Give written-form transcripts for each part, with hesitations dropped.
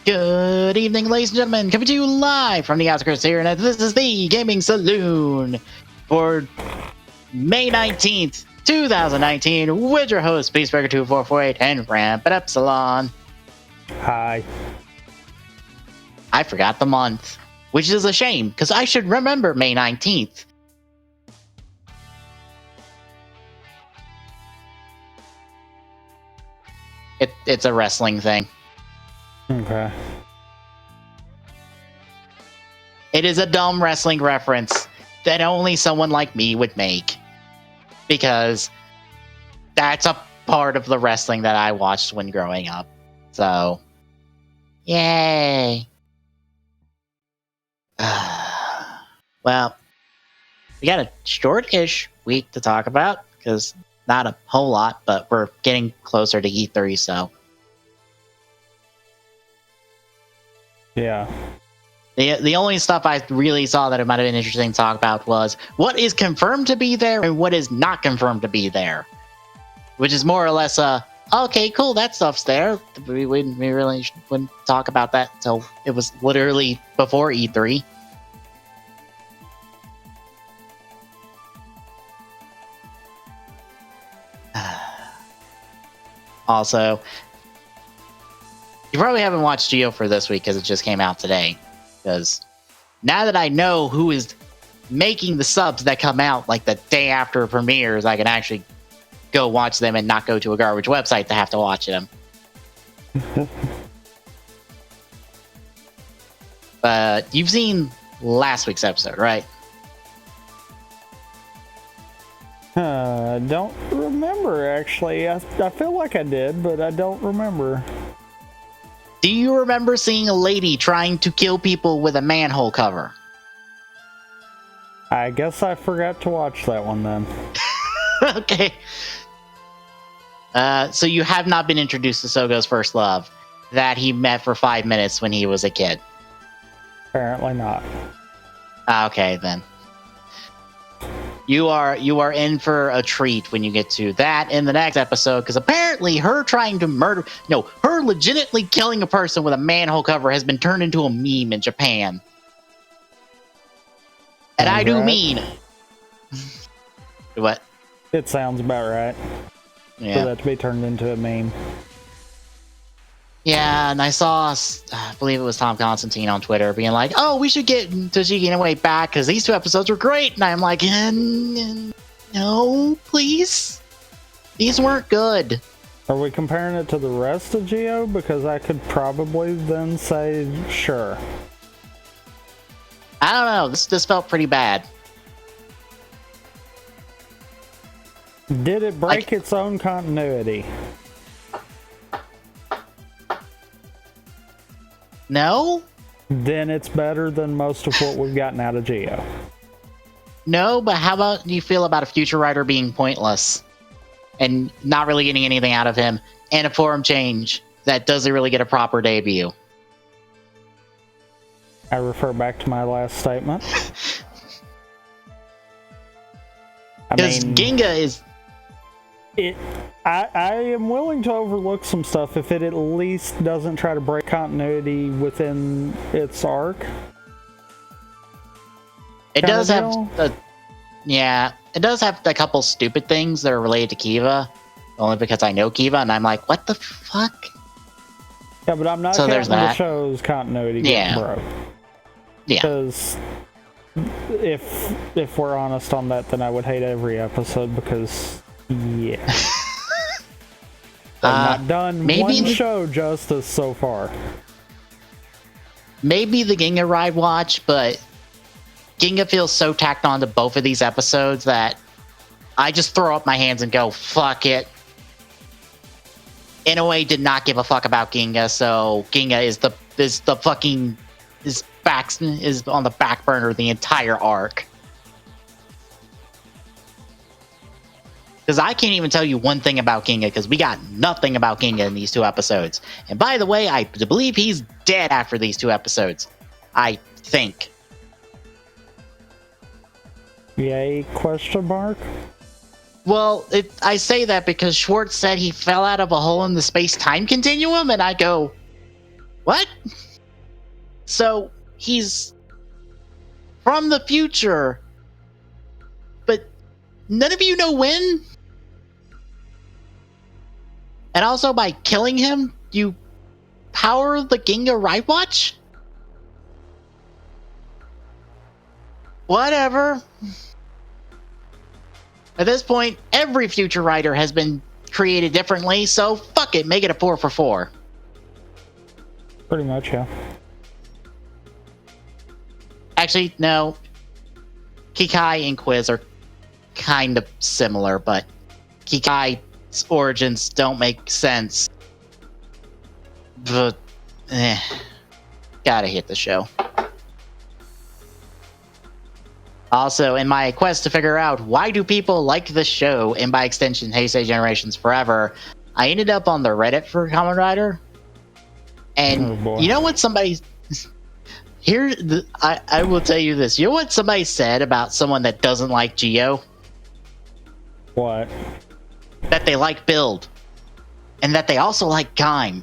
Good evening, ladies and gentlemen. Coming to you live from the outskirts here, and this is the Gaming Saloon for May 19th, 2019, with your host, Peacebreaker2448 and Rampant Epsilon. Hi. I forgot the month, which is a shame, because I should remember May 19th. It's a wrestling thing. Okay. It is a dumb wrestling reference that only someone like me would make, because that's a part of the wrestling that I watched when growing up. So, yay. Well, we got a short-ish week to talk about, because not a whole lot, but we're getting closer to E3, so. Yeah. The only stuff I really saw that it might have been interesting to talk about was what is confirmed to be there and what is not confirmed to be there. Which is more or less okay, cool, that stuff's there. We really wouldn't talk about that until it was literally before E3. Also, you probably haven't watched Geo for this week because it just came out today. Because now that I know who is making the subs that come out like the day after it premieres, I can actually go watch them and not go to a garbage website to have to watch them. But you've seen last week's episode, right? I don't remember, actually. I feel like I did, but I don't remember. Do you remember seeing a lady trying to kill people with a manhole cover? I guess I forgot to watch that one then. Okay. So you have not been introduced to Sogo's first love that he met for 5 minutes when he was a kid? Apparently not. Okay, then. You are in for a treat when you get to that in the next episode, because apparently her legitimately killing a person with a manhole cover has been turned into a meme in Japan. And I do mean... What? It sounds about right. Yeah. For that to be turned into a meme. Yeah, and I saw, I believe it was Tom Constantine on Twitter being like, oh, we should get Toshiki Inoue back because these two episodes were great. And I'm like, no, please. These weren't good. Are we comparing it to the rest of Geo? Because I could probably then say, sure. I don't know. This felt pretty bad. Did it break its own continuity? No? Then it's better than most of what we've gotten out of Geo. No, but how about you feel about a future writer being pointless and not really getting anything out of him, and a forum change that doesn't really get a proper debut? I refer back to my last statement. Because Ginga is... I am willing to overlook some stuff if it at least doesn't try to break continuity within its arc. It does have... it does have a couple stupid things that are related to Kiva, only because I know Kiva, and I'm like, what the fuck? Yeah, but I'm not counting the show's continuity getting broke. Yeah. Because if we're honest on that, then I would hate every episode, because... Yeah. They've not done one show justice so far. Maybe the Ginga ride watch, but Ginga feels so tacked on to both of these episodes that I just throw up my hands and go, fuck it. Inoue did not give a fuck about Ginga, so Ginga is on the back burner the entire arc. Because I can't even tell you one thing about Ginga, because we got nothing about Ginga in these two episodes. And by the way, I believe he's dead after these two episodes. I think. Yay, question mark? Well, I say that because Schwartz said he fell out of a hole in the space-time continuum, and I go, What? So he's from the future, but none of you know when? And also by killing him, you power the Ginga Ride Watch? Whatever. At this point, every future rider has been created differently, so fuck it, make it a 4 for 4. Pretty much, yeah. Actually, no. Kikai and Quiz are kind of similar, but Kikai's origins don't make sense. But, gotta hit the show. Also, in my quest to figure out why do people like the show, and by extension, Heisei Generations Forever, I ended up on the Reddit for Kamen Rider. And you know what somebody... I will tell you this. You know what somebody said about someone that doesn't like Geo? What? That they like Build. And that they also like Gaim.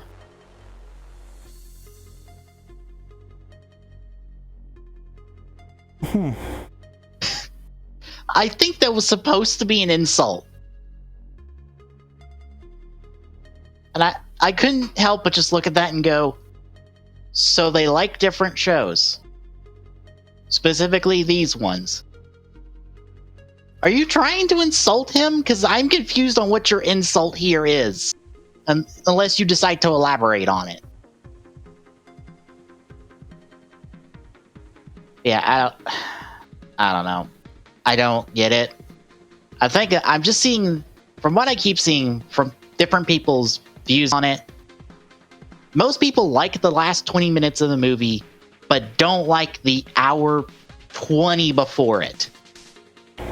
I think that was supposed to be an insult. And I couldn't help but just look at that and go, so they like different shows. Specifically these ones. Are you trying to insult him? Because I'm confused on what your insult here is. Unless you decide to elaborate on it. Yeah, I don't know. I don't get it. I think I'm just seeing, from what I keep seeing from different people's views on it, most people like the last 20 minutes of the movie, but don't like the hour 20 before it.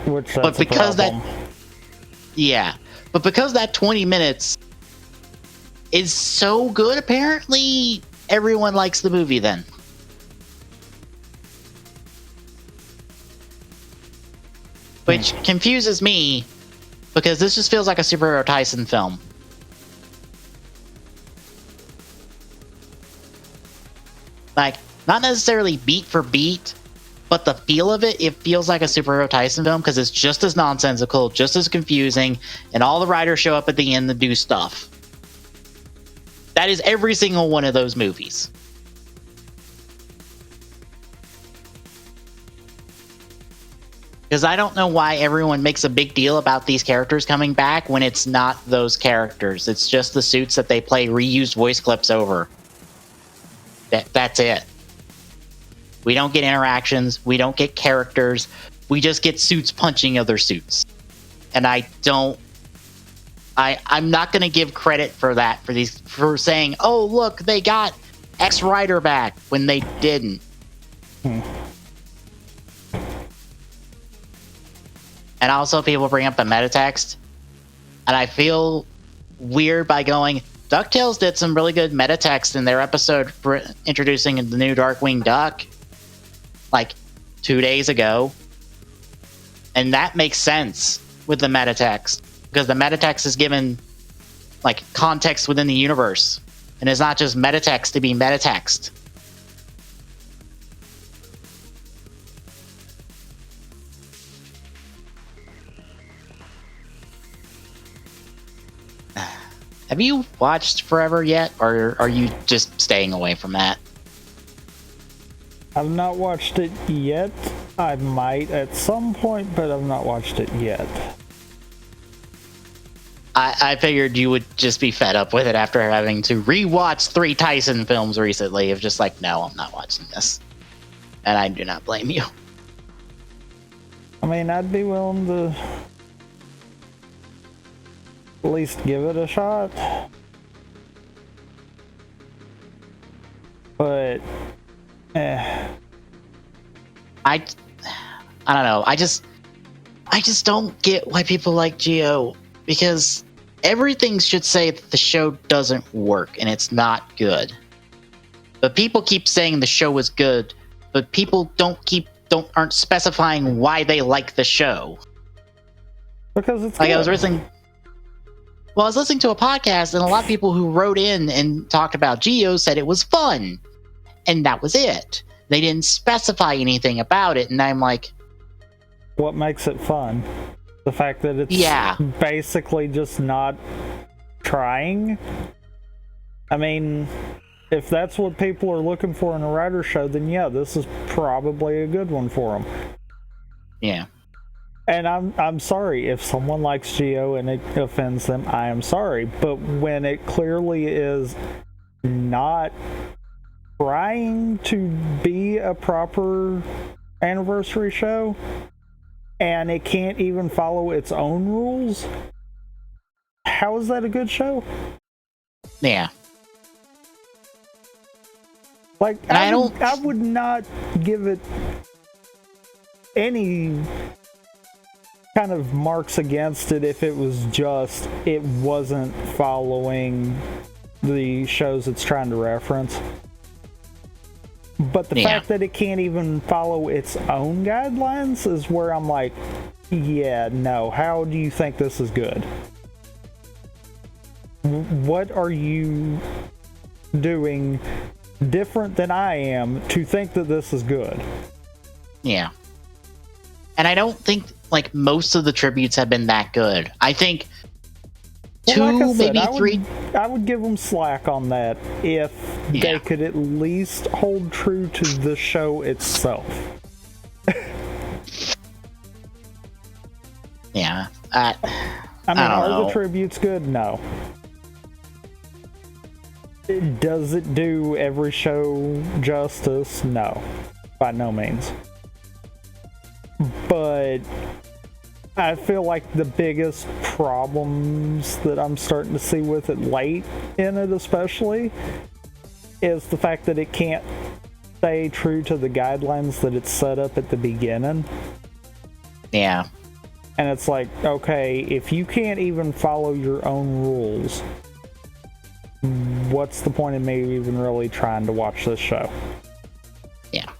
But because that 20 minutes is so good, apparently everyone likes the movie then. Which confuses me, because this just feels like a Superhero Tyson film. Like, not necessarily beat for beat, but the feel of it feels like a Superhero Tyson film, because it's just as nonsensical, just as confusing, and all the writers show up at the end to do stuff. That is every single one of those movies. Because I don't know why everyone makes a big deal about these characters coming back when it's not those characters. It's just the suits that they play reused voice clips over. That's it. We don't get interactions. We don't get characters. We just get suits punching other suits. And I'm not going to give credit for that, for saying, oh, look, they got X Rider back, when they didn't. And also people bring up the metatext. And I feel weird by going, DuckTales did some really good metatext in their episode for introducing the new Darkwing Duck, like 2 days ago. And that makes sense with the metatext, because the metatext is given like context within the universe. And it's not just metatext to be metatext. Have you watched Forever yet, or are you just staying away from that? I've not watched it yet. I might at some point, but I've not watched it yet. I figured you would just be fed up with it after having to rewatch 3 Tyson films recently. Of just like, no, I'm not watching this. And I do not blame you. I mean, I'd be willing to at least give it a shot. But, I don't know. I just don't get why people like Geo, because everything should say that the show doesn't work and it's not good. But people keep saying the show is good, but people aren't specifying why they like the show. Because it's like good. I was listening. Well, I was listening to a podcast, and a lot of people who wrote in and talked about Geo said it was fun, and that was it. They didn't specify anything about it, and I'm like, what makes it fun? The fact that it's basically just not trying? I mean, if that's what people are looking for in a writer show, then yeah, this is probably a good one for them. Yeah. And I'm sorry if someone likes Geo and it offends them. I am sorry, but when it clearly is not trying to be a proper anniversary show, and it can't even follow its own rules, how is that a good show? Yeah. Like, I would not give it any kind of marks against it if it was just it wasn't following the shows it's trying to reference. But the fact that it can't even follow its own guidelines is where I'm like, yeah, no, how do you think this is good? What are you doing different than I am to think that this is good? Yeah. And I don't think, like, most of the tributes have been that good. I think maybe three. I would give them slack on that if they could at least hold true to the show itself. Yeah. I mean, are the tributes good? No. Does it do every show justice? No. By no means. But I feel like the biggest problems that I'm starting to see with it late in it especially is the fact that it can't stay true to the guidelines that it's set up at the beginning. Yeah. And it's like, okay, if you can't even follow your own rules, what's the point of me even really trying to watch this show? Yeah.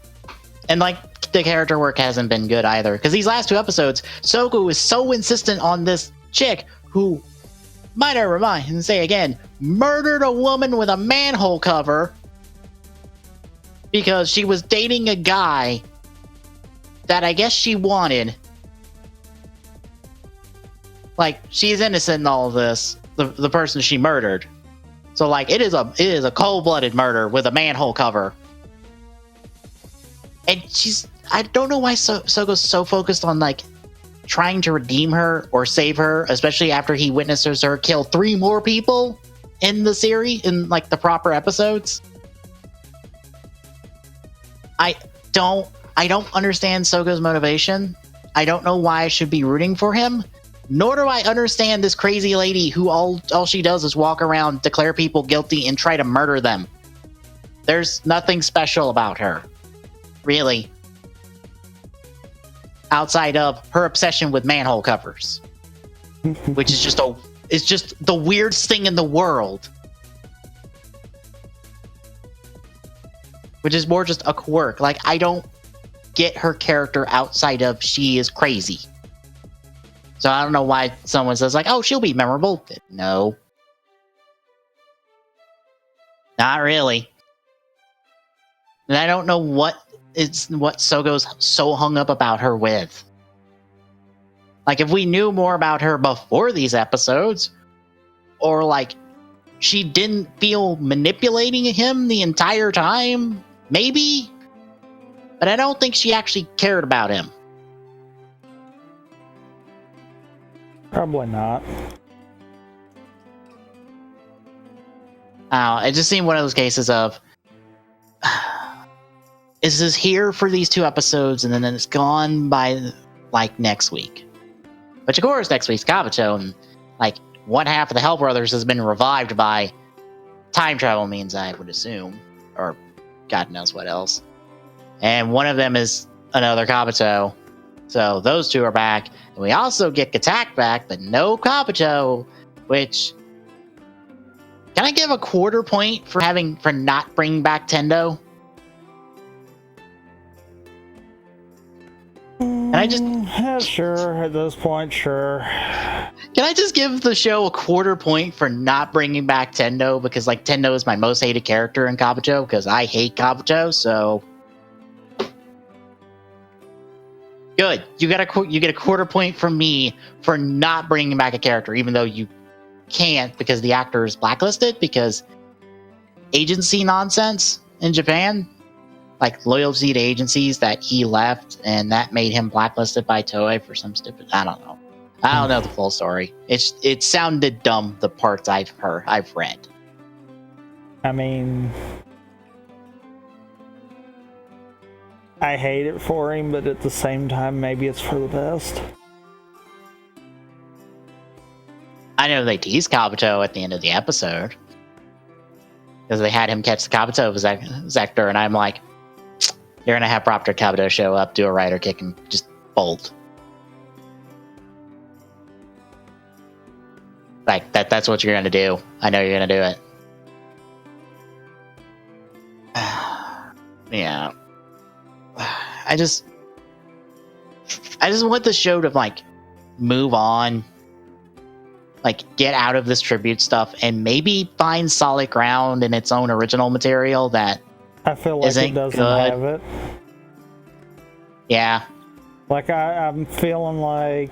And like, the character work hasn't been good either, because these last two episodes, Soku is so insistent on this chick who, might I remind and say again, murdered a woman with a manhole cover because she was dating a guy that I guess she wanted. Like, she's innocent in all of this, the person she murdered. So like, it is a cold-blooded murder with a manhole cover. And I don't know why Sogo's so focused on, like, trying to redeem her or save her, especially after he witnesses her kill 3 more people in the series, in, like, the proper episodes. I don't understand Sogo's motivation. I don't know why I should be rooting for him. Nor do I understand this crazy lady who all she does is walk around, declare people guilty, and try to murder them. There's nothing special about her. Really. Outside of her obsession with manhole covers. Which is just the weirdest thing in the world. Which is more just a quirk. Like, I don't get her character outside of she is crazy. So I don't know why someone says, like, oh, she'll be memorable. No. Not really. And I don't know what Sogo's so hung up about her with. Like, if we knew more about her before these episodes, or like she didn't feel manipulating him the entire time, maybe. But I don't think she actually cared about him. Probably not. It just seemed one of those cases of, is this here for these 2 episodes and then it's gone by, like, next week? Which, of course, next week's Kabuto, and, like, one half of the Hell Brothers has been revived by time travel means, I would assume. Or God knows what else. And one of them is another Kabuto. So those 2 are back. And we also get Katak back, but no Kabuto, which... Can I give a quarter point for not bringing back Tendo? And Yeah, sure. At this point, sure. Can I just give the show a quarter point for not bringing back Tendo? Because like Tendo is my most hated character in Kabuto because I hate Kabuto. So good. You get a quarter point from me for not bringing back a character, even though you can't because the actor is blacklisted because agency nonsense in Japan, like loyalty to agencies that he left, and that made him blacklisted by Toei for some stupid. I don't know the full story. It sounded dumb, the parts I've read. I mean, I hate it for him, but at the same time, maybe it's for the best. I know they teased Kabuto at the end of the episode because they had him catch the Kabuto Vector, and I'm like, you're gonna have Proctor Kabuto show up, do a rider kick, and just bolt. Like that's what you're gonna do. I know you're gonna do it. Yeah. I just want the show to like move on, like get out of this tribute stuff and maybe find solid ground in its own original material that I feel like it doesn't have it. Yeah. Like I'm feeling like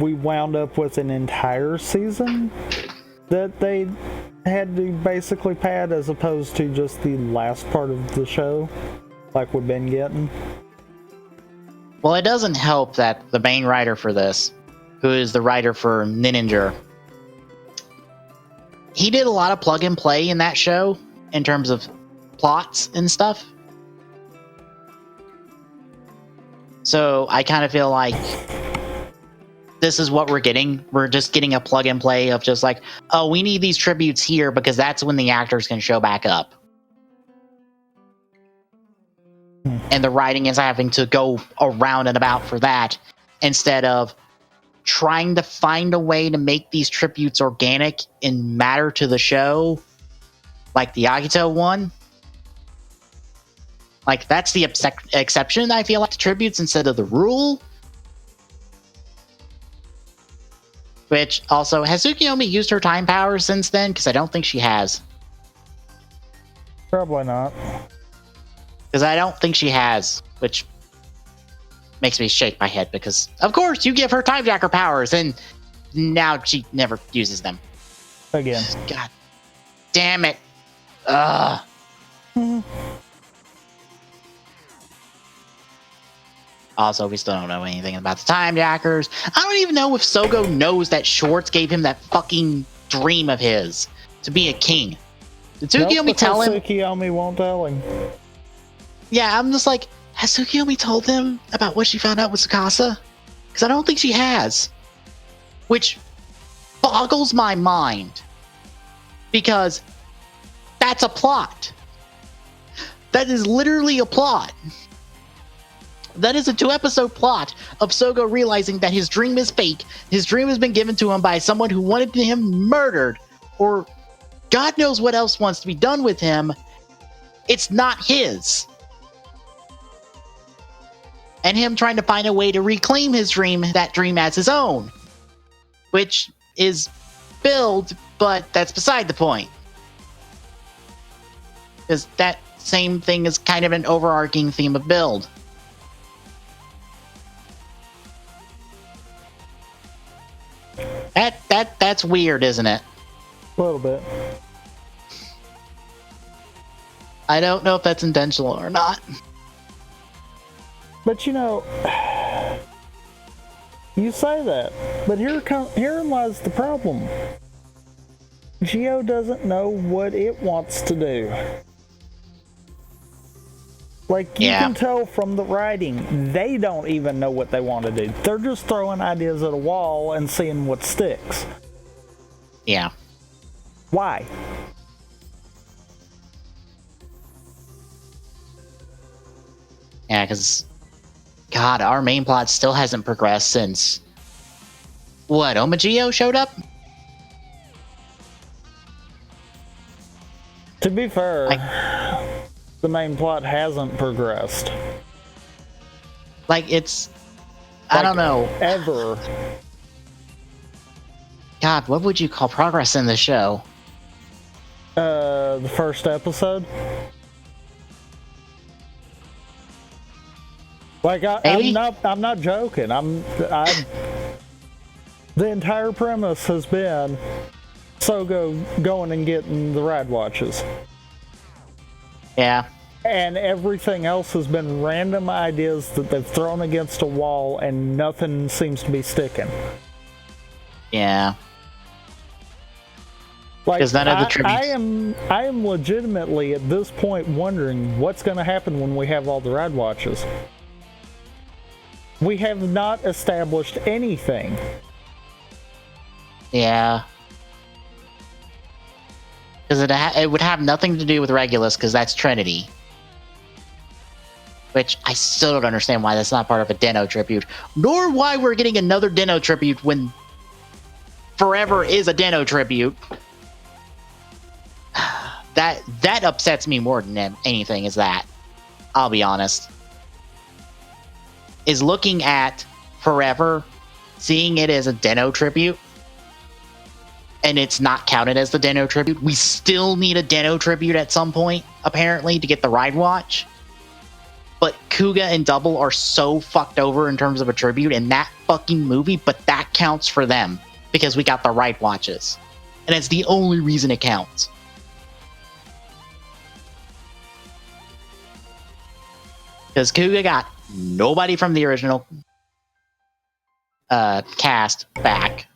we wound up with an entire season that they had to basically pad as opposed to just the last part of the show like we've been getting. Well, it doesn't help that the main writer for this, who is the writer for Ninja, he did a lot of plug and play in that show in terms of plots and stuff. So I kind of feel like this is what we're getting. We're just getting a plug and play of just like, oh, we need these tributes here because that's when the actors can show back up. And the writing is having to go around and about for that instead of trying to find a way to make these tributes organic and matter to the show, like the Agito one. Like, that's the exception, I feel like, to tributes instead of the rule. Which, also, has Tsukiyomi used her time power since then? Because I don't think she has. Probably not. Because I don't think she has, which makes me shake my head because, of course, you give her Time Jacker powers, and now she never uses them. Again. God damn it. Ugh. Also, we still don't know anything about the Time Jackers. I don't even know if Sogo knows that Schwartz gave him that fucking dream of his to be a king. Did Tsukiyomi tell him? Tsukiyomi won't tell him. Yeah, I'm just like, has Tsukiyomi told him about what she found out with Tsukasa? Because I don't think she has. Which boggles my mind. Because that's a plot. That is literally a plot. That is a 2-episode plot of Sogo realizing that his dream is fake. His dream has been given to him by someone who wanted him murdered. Or God knows what else wants to be done with him. It's not his. And him trying to find a way to reclaim his dream, that dream as his own. Which is billed, but that's beside the point. Because that same thing is kind of an overarching theme of build. That's weird, isn't it? A little bit. I don't know if that's intentional or not. But you know, you say that, but herein lies the problem. Geo doesn't know what it wants to do. Like, you can tell from the writing, they don't even know what they want to do. They're just throwing ideas at a wall and seeing what sticks. Yeah. Why? Yeah, because, God, our main plot still hasn't progressed since, what, Omagio showed up? To be fair, the main plot hasn't progressed. Like, it's I don't know. Ever. God, what would you call progress in the show? The first episode. Like I'm not joking. The entire premise has been Sogo going and getting the ride watches. Yeah. And everything else has been random ideas that they've thrown against a wall, and nothing seems to be sticking. Yeah. Like, none of the tributes... I am legitimately at this point wondering what's going to happen when we have all the ride watches. We have not established anything. Yeah. Because it would have nothing to do with Regulus, because that's Trinity. Which I still don't understand why that's not part of a Deno tribute. Nor why we're getting another Deno tribute when Forever is a Deno tribute. That upsets me more than anything is that. I'll be honest. Is looking at Forever, seeing it as a Deno tribute, and it's not counted as the Deno tribute. We still need a Deno tribute at some point, apparently, to get the ride watch. But Kuga and Double are so fucked over in terms of a tribute in that fucking movie, but that counts for them because we got the ride watches. And it's the only reason it counts. Because Kuga got nobody from the original cast back.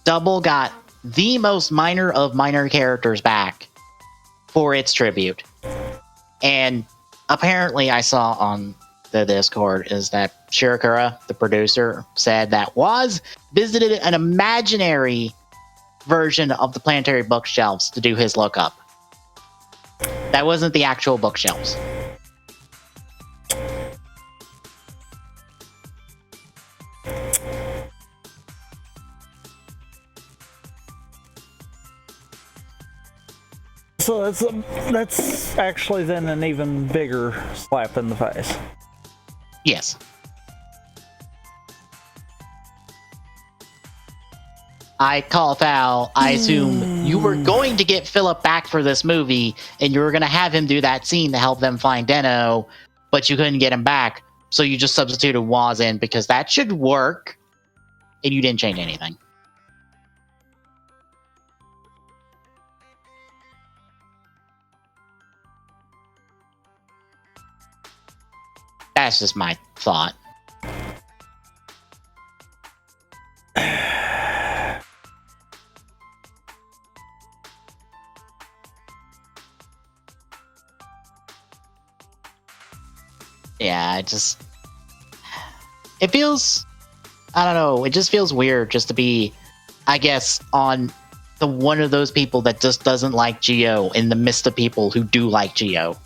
Double got the most minor of minor characters back for its tribute. And apparently I saw on the Discord is that Shirakura, the producer, said that Woz visited an imaginary version of the planetary bookshelves to do his lookup. That wasn't the actual bookshelves. So that's actually then an even bigger slap in the face. Yes. I call foul. I assume you were going to get Philip back for this movie, and you were going to have him do that scene to help them find Deno, but you couldn't get him back, so you just substituted Woz in because that should work, and you didn't change anything. That's just my thought. Yeah, it feels, I don't know, it just feels weird just to be, I guess, on the one of those people that just doesn't like Geo in the midst of people who do like Geo.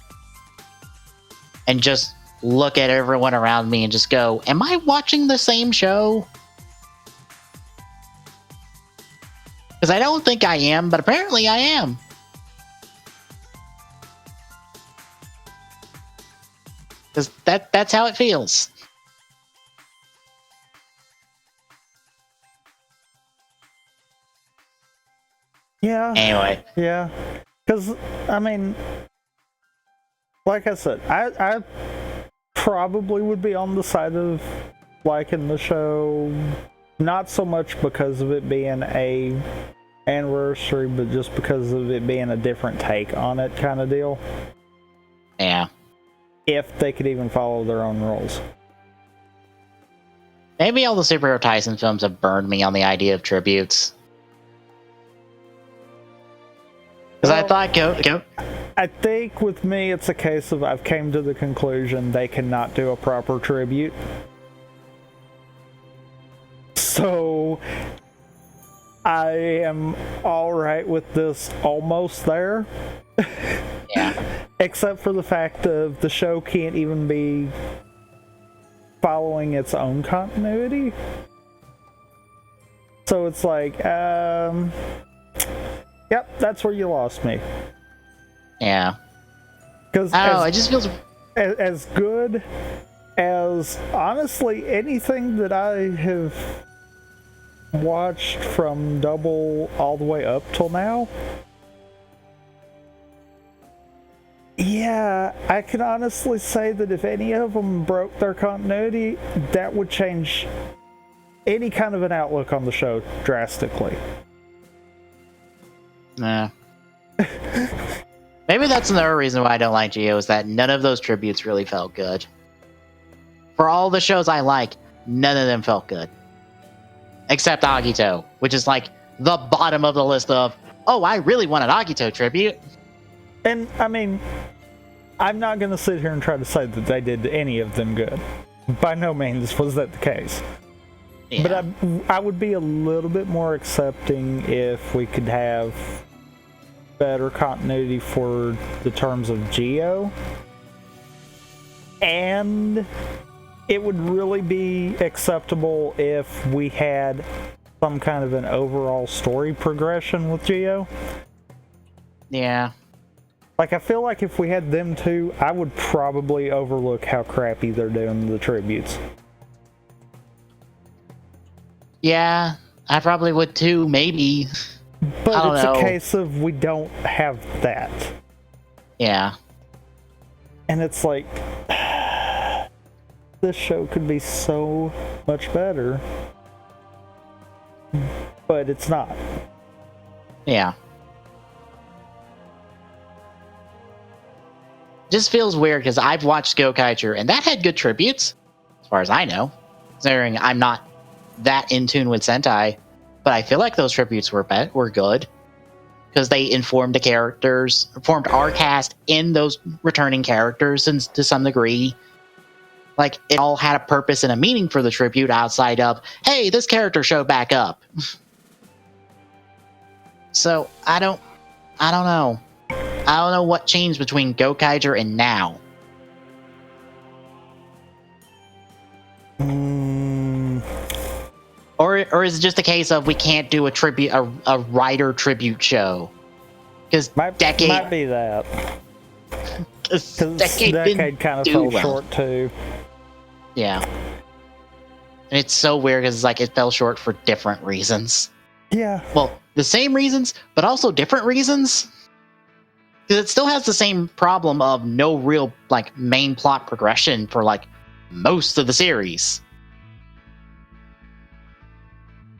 And just look at everyone around me and just go, am I watching the same show? Because I don't think I am, but apparently I am. Because that's how it feels. Yeah. Anyway. Yeah. Because, I mean, like I said, I probably would be on the side of liking the show, not so much because of it being a anniversary, but just because of it being a different take on it kind of deal. Yeah. If they could even follow their own rules. Maybe all the superhero Tyson films have burned me on the idea of tributes. Because I thought, go. I think with me, it's a case of I've came to the conclusion they cannot do a proper tribute. So I am all right with this almost there. Yeah. Except for the fact of the show can't even be following its own continuity. So it's like, yep, that's where you lost me. Yeah. Because it just feels as good as, honestly, anything that I have watched from Double all the way up till now. Yeah, I can honestly say that if any of them broke their continuity, that would change any kind of an outlook on the show drastically. Nah. Maybe that's another reason why I don't like Geo, is that none of those tributes really felt good. For all the shows I like, none of them felt good. Except Agito, which is like the bottom of the list of, oh, I really want an Agito tribute. And, I mean, I'm not going to sit here and try to say that they did any of them good. By no means was that the case. Yeah. But I would be a little bit more accepting if we could have better continuity for the terms of Geo. And it would really be acceptable if we had some kind of an overall story progression with Geo. Yeah. Like, I feel like if we had them two, I would probably overlook how crappy they're doing the tributes. Yeah, I probably would too, maybe. But it's a case of we don't have that. Yeah. And it's like, this show could be so much better, but it's not. Yeah. Just feels weird because I've watched Gokaiger and that had good tributes, as far as I know. Considering I'm not that in tune with Sentai, but I feel like those tributes were good because they informed the characters, formed our cast in those returning characters, and to some degree, like it all had a purpose and a meaning for the tribute outside of, hey, this character showed back up. So I don't know. I don't know what changed between Gokaiger and now. Or is it just a case of we can't do a writer tribute show? Because might be that. Because Decade kind of fell short too. Yeah. And it's so weird because it's like it fell short for different reasons. Yeah. Well, the same reasons, but also different reasons. Because it still has the same problem of no real like main plot progression for like most of the series.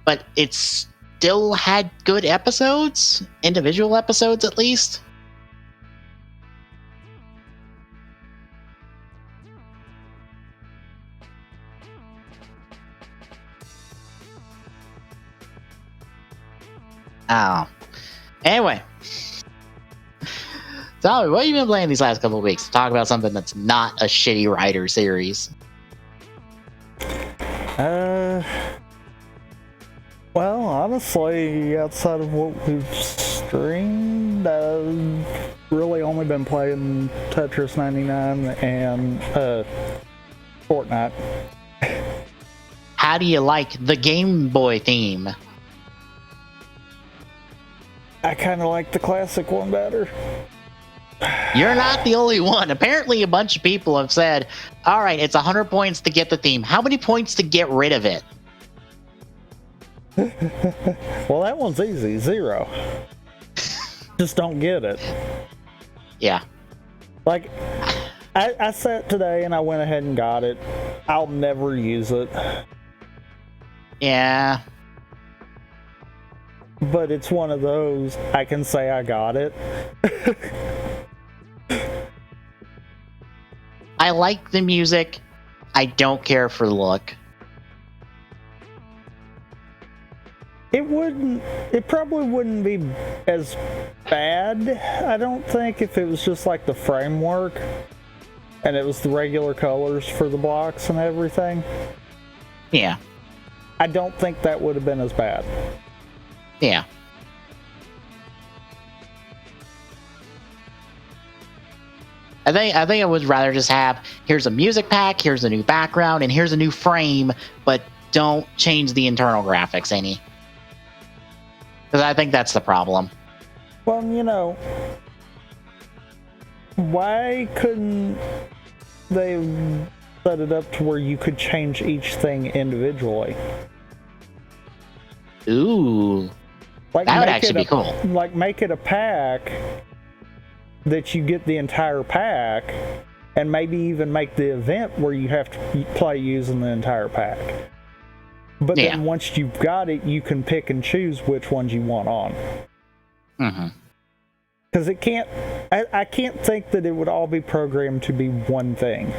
But it still had good episodes, individual episodes at least. Oh. Anyway. Tell me, what have you been playing these last couple of weeks? Talk about something that's not a shitty writer series. Well, honestly, outside of what we've streamed, I've really only been playing Tetris 99 and Fortnite. How do you like the Game Boy theme? I kind of like the classic one better. You're not the only one. Apparently, a bunch of people have said, all right, it's 100 points to get the theme. How many points to get rid of it? Well, that one's easy. 0. Just don't get it. Yeah. Like, I sat today and I went ahead and got it. I'll never use it. Yeah. But it's one of those, I can say I got it. I like the music. I don't care for the look. It probably wouldn't be as bad, I don't think, if it was just like the framework and it was the regular colors for the blocks and everything. Yeah. I don't think that would have been as bad. Yeah. I think I would rather just have, here's a music pack, here's a new background, and here's a new frame, but don't change the internal graphics any. Because I think that's the problem. Well, you know, why couldn't they set it up to where you could change each thing individually? Ooh. Like, that would actually be cool. Like, make it a pack that you get the entire pack, and maybe even make the event where you have to play using the entire pack. But then once you've got it, you can pick and choose which ones you want on. Mm-hmm. Because it can't... I can't think that it would all be programmed to be one thing.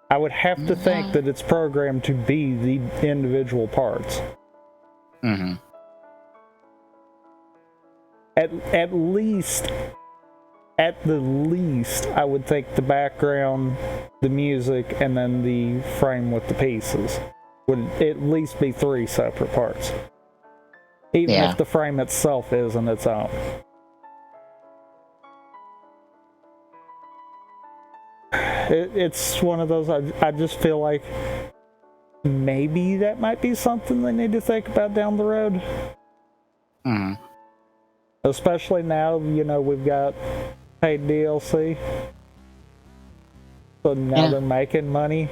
I would have to think that it's programmed to be the individual parts. Mm-hmm. At the least, I would think the background, the music, and then the frame with the pieces would at least be 3 separate parts. Even if the frame itself isn't its own. It's one of those, I just feel like maybe that might be something they need to think about down the road. Mm-hmm. Especially now, you know, we've got paid DLC. So now they're making money.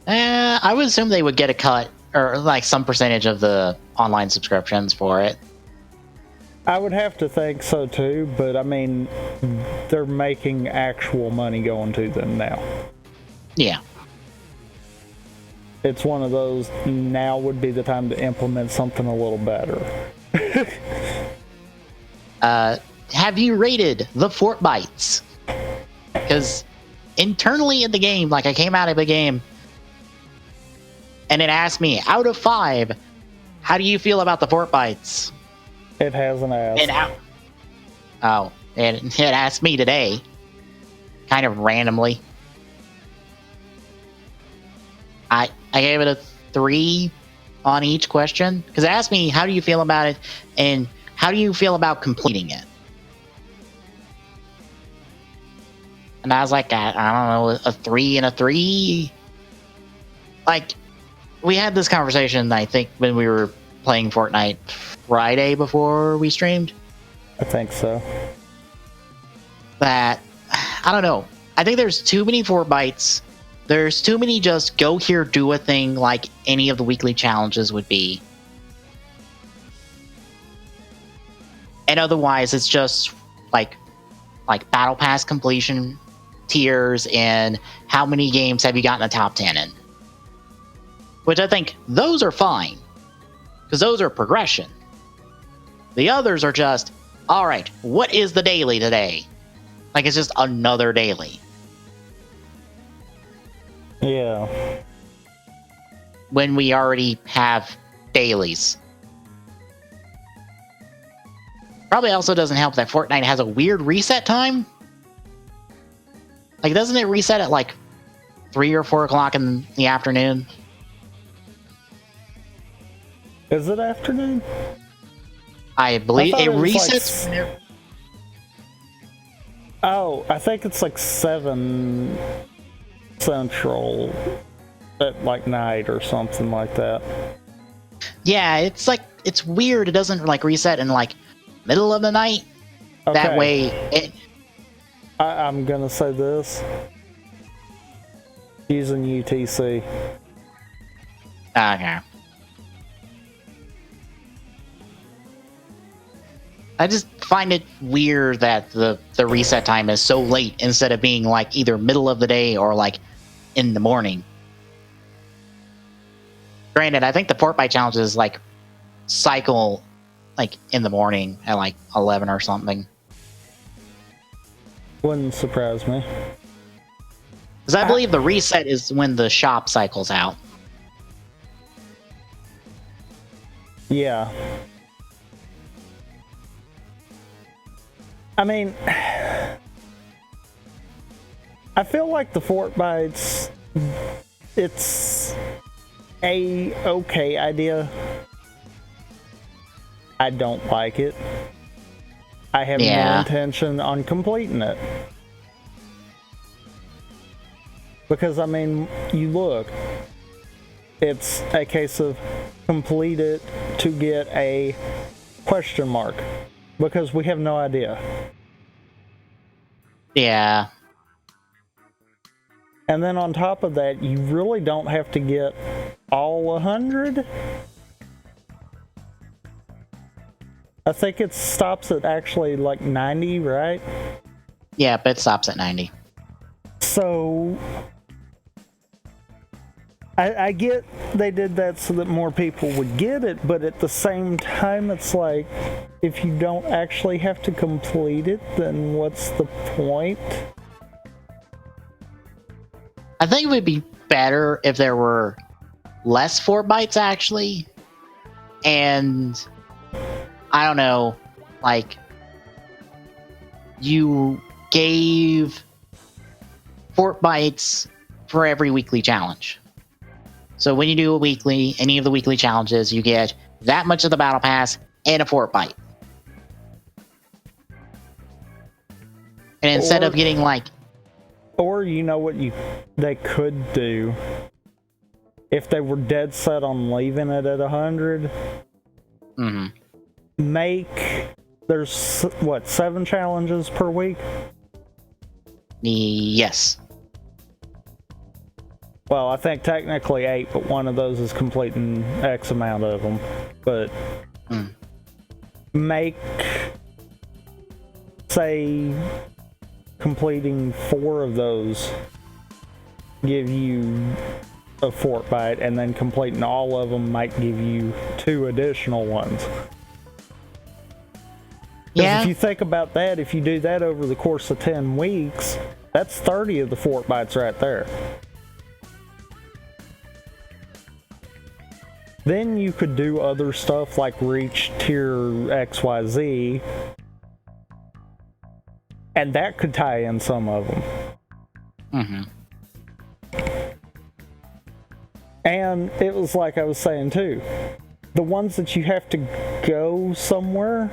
I would assume they would get a cut, or like some percentage of the online subscriptions for it. I would have to think so too, but I mean, they're making actual money going to them now. Yeah. It's one of those, now would be the time to implement something a little better. Have you rated the Fortbytes? Because internally in the game, like I came out of the game, and it asked me, out of 5, how do you feel about the Fortbytes? It hasn't asked. And it asked me today, kind of randomly. I gave it a 3 on each question, because it asked me, how do you feel about it, and how do you feel about completing it? And I was like, I don't know, a 3 and a 3? Like, we had this conversation, I think, when we were playing Fortnite Friday before we streamed. I think so. That, I don't know. I think there's too many Fortbytes. There's too many just go here, do a thing like any of the weekly challenges would be. And otherwise, it's just like battle pass completion tiers and how many games have you gotten a top 10 in. Which I think those are fine, because those are progression. The others are just, all right, what is the daily today? Like, it's just another daily. Yeah. When we already have dailies. Probably also doesn't help that Fortnite has a weird reset time. Like, doesn't it reset at like 3 or 4 o'clock in the afternoon? Is it afternoon? I believe it resets. Like... Oh, I think it's like 7 Central at like night or something like that. Yeah, it's like, it's weird. It doesn't like reset in like middle of the night. Okay. That way it... I'm gonna say this. Using UTC. Okay. I just find it weird that the reset time is so late instead of being like either middle of the day or like in the morning. Granted, I think the Fortbyte challenge is like cycle like in the morning at like 11 or something. Wouldn't surprise me. Because I believe the reset is when the shop cycles out. Yeah. I mean, I feel like the Fortbytes, it's a okay idea. I don't like it. I have no intention on completing it. Because, I mean, you look, It's a case of complete it to get a question mark, because we have no idea. Yeah. And then on top of that, you really don't have to get all 100. I think it stops at actually like 90, right? Yeah, but it stops at 90. So I get they did that so that more people would get it, but at the same time, it's like, if you don't actually have to complete it, then what's the point? I think it would be better if there were less Fortbytes, actually. And, I don't know, like, you gave Fortbytes for every weekly challenge. So when you do a weekly, any of the weekly challenges, you get that much of the battle pass and a Fortbyte. And instead of getting like, or you know what they could do, if they were dead set on leaving it at 100, there's what, 7 challenges per week? Yes. Well, I think technically 8, but one of those is completing X amount of them. But make, say, completing 4 of those give you a Fortbyte, and then completing all of them might give you 2 additional ones. Yeah. If you think about that, if you do that over the course of 10 weeks, that's 30 of the Fortbytes right there. Then you could do other stuff like reach tier XYZ, and that could tie in some of them. And it was like I was saying too, the ones that you have to go somewhere,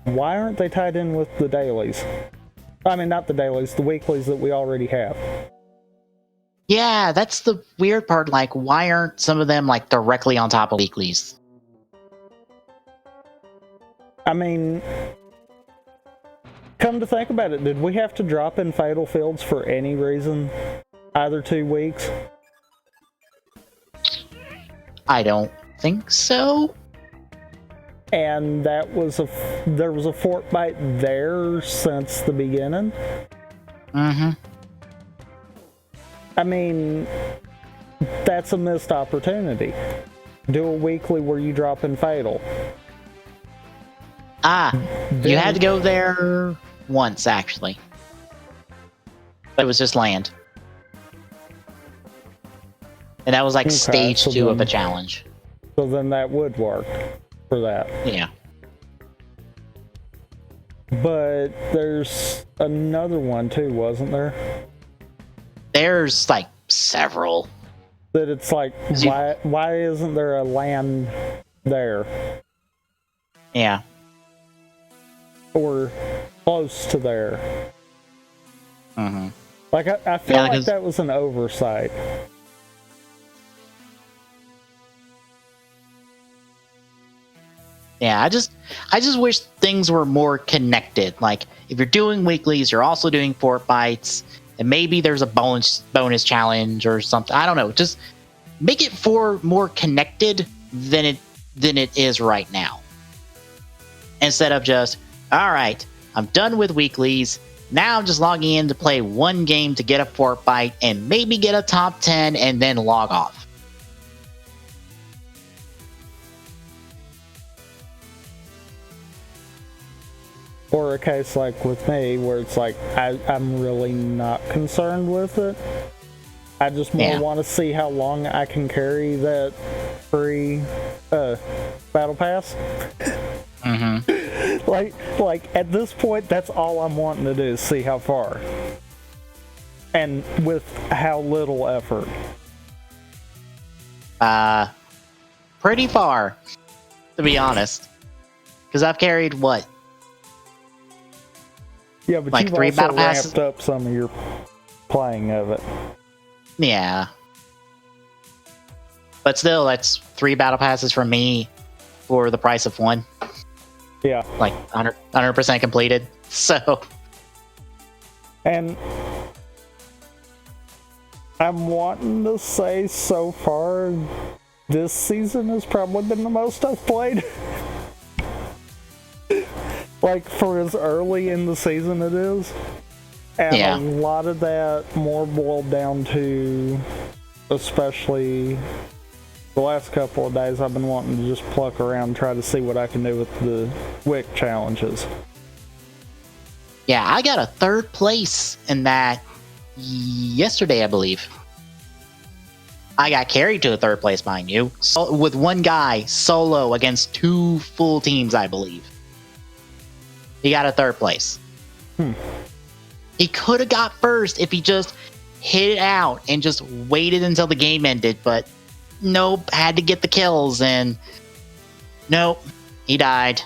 why aren't they tied in with the dailies? I mean, not the dailies, the weeklies that we already have. Yeah, that's the weird part. Like, why aren't some of them like directly on top of weeklies? I mean, come to think about it, did we have to drop in Fatal Fields for any reason either 2 weeks? I don't think so. And that was there was a Fortbyte there since the beginning. I mean, that's a missed opportunity. Do a weekly where you drop in Fatal. You had to go there once, actually. But it was just land. And that was like stage 2 of a challenge. So then that would work for that. Yeah. But there's another one too, wasn't there? There's like several. That it's like, why isn't there a land there? Yeah. Or close to there. Like, I feel like that was an oversight. Yeah, I just wish things were more connected. Like, if you're doing weeklies, you're also doing Fortbytes, and maybe there's a bonus challenge or something. I don't know. Just make it more connected than it is right now. Instead of just, all right, I'm done with weeklies. Now I'm just logging in to play one game to get a Fortbyte and maybe get a top 10 and then log off. Or a case like with me, where it's like, I'm really not concerned with it. I just more want to see how long I can carry that free battle pass. Like at this point, that's all I'm wanting to do, is see how far. And with how little effort. Pretty far, to be honest. Because I've carried, what? Yeah, but like you've 3 also battle passes? ramped up some of your playing of it. Yeah. But still, that's 3 battle passes from me for the price of 1. Yeah. Like 100% completed. So. And I'm wanting to say so far, this season has probably been the most I've played. Like, for as early in the season it is. And a lot of that more boiled down to, especially the last couple of days, I've been wanting to just pluck around and try to see what I can do with the WIC challenges. Yeah, I got a 3rd place in that yesterday, I believe. I got carried to a 3rd place, mind you, with one guy solo against 2 full teams, I believe. He got a 3rd place. He could have got 1st if he just hit it out and just waited until the game ended, but nope, had to get the kills, and nope, he died.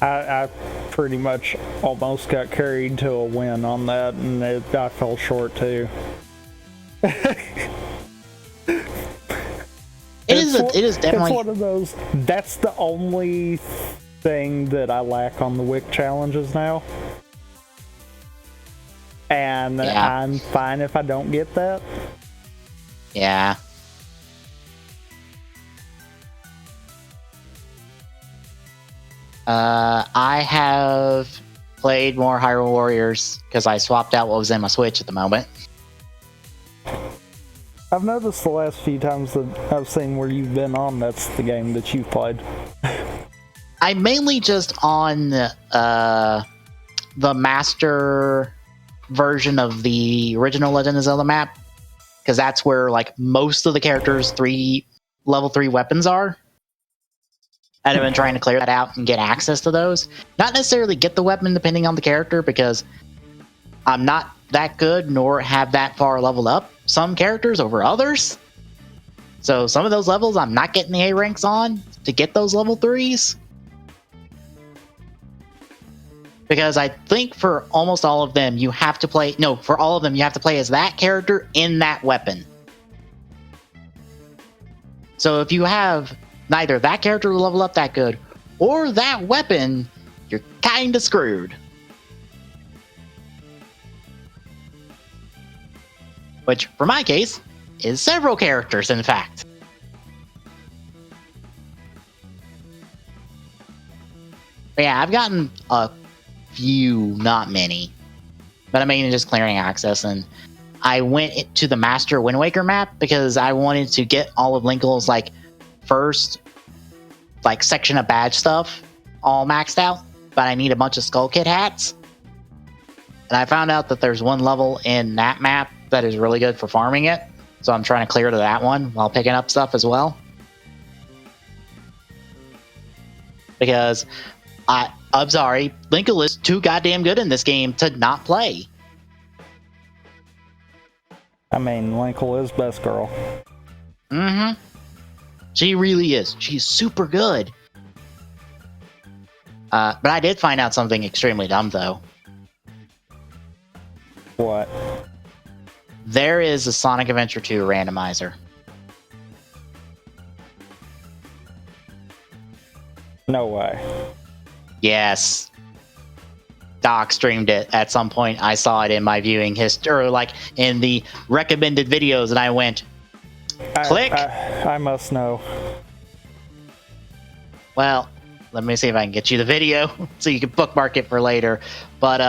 I pretty much almost got carried to a win on that, and I fell short too. It is definitely. It's one of those. That's the only thing that I lack on the WIC challenges now. And I'm fine if I don't get that. Yeah. I have played more Hyrule Warriors because I swapped out what was in my Switch at the moment. I've noticed the last few times that I've seen where you've been on, that's the game that you've played. I'm mainly just on the master version of the original Legend of Zelda map, because that's where like most of the characters' level 3 weapons are. And I've been trying to clear that out and get access to those. Not necessarily get the weapon depending on the character, because I'm not that good nor have that far leveled up some characters over others. So some of those levels I'm not getting the A ranks on to get those level 3s. Because I think for almost all of them, you have to play... No, for all of them, you have to play as that character in that weapon. So if you have neither that character level up that good, or that weapon, you're kinda screwed. Which, for my case, is several characters, in fact. But yeah, I've gotten a few, not many. But I'm mainly just clearing access, and I went to the Master Wind Waker map because I wanted to get all of Linkle's like first like section of badge stuff all maxed out, but I need a bunch of Skull Kid hats. And I found out that there's one level in that map that is really good for farming it, so I'm trying to clear to that one while picking up stuff as well. Because I'm sorry, Linkle is too goddamn good in this game to not play. I mean, Linkle is best girl. Mm-hmm. She really is. She's super good. But I did find out something extremely dumb, though. What? There is a Sonic Adventure 2 randomizer. No way. Yes. Doc streamed it at some point. I saw it in my viewing history, or like in the recommended videos, and I went, click. I must know. Well, let me see if I can get you the video so you can bookmark it for later. But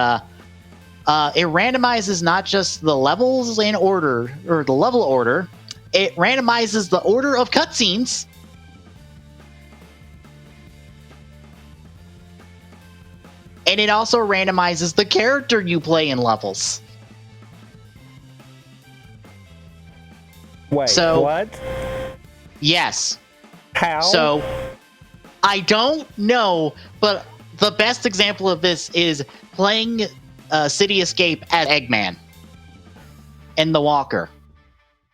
it randomizes not just the levels in order, or the level order, it randomizes the order of cutscenes. And it also randomizes the character you play in levels. Wait, so, what? Yes. How? So, I don't know, but the best example of this is playing City Escape as Eggman in the Walker.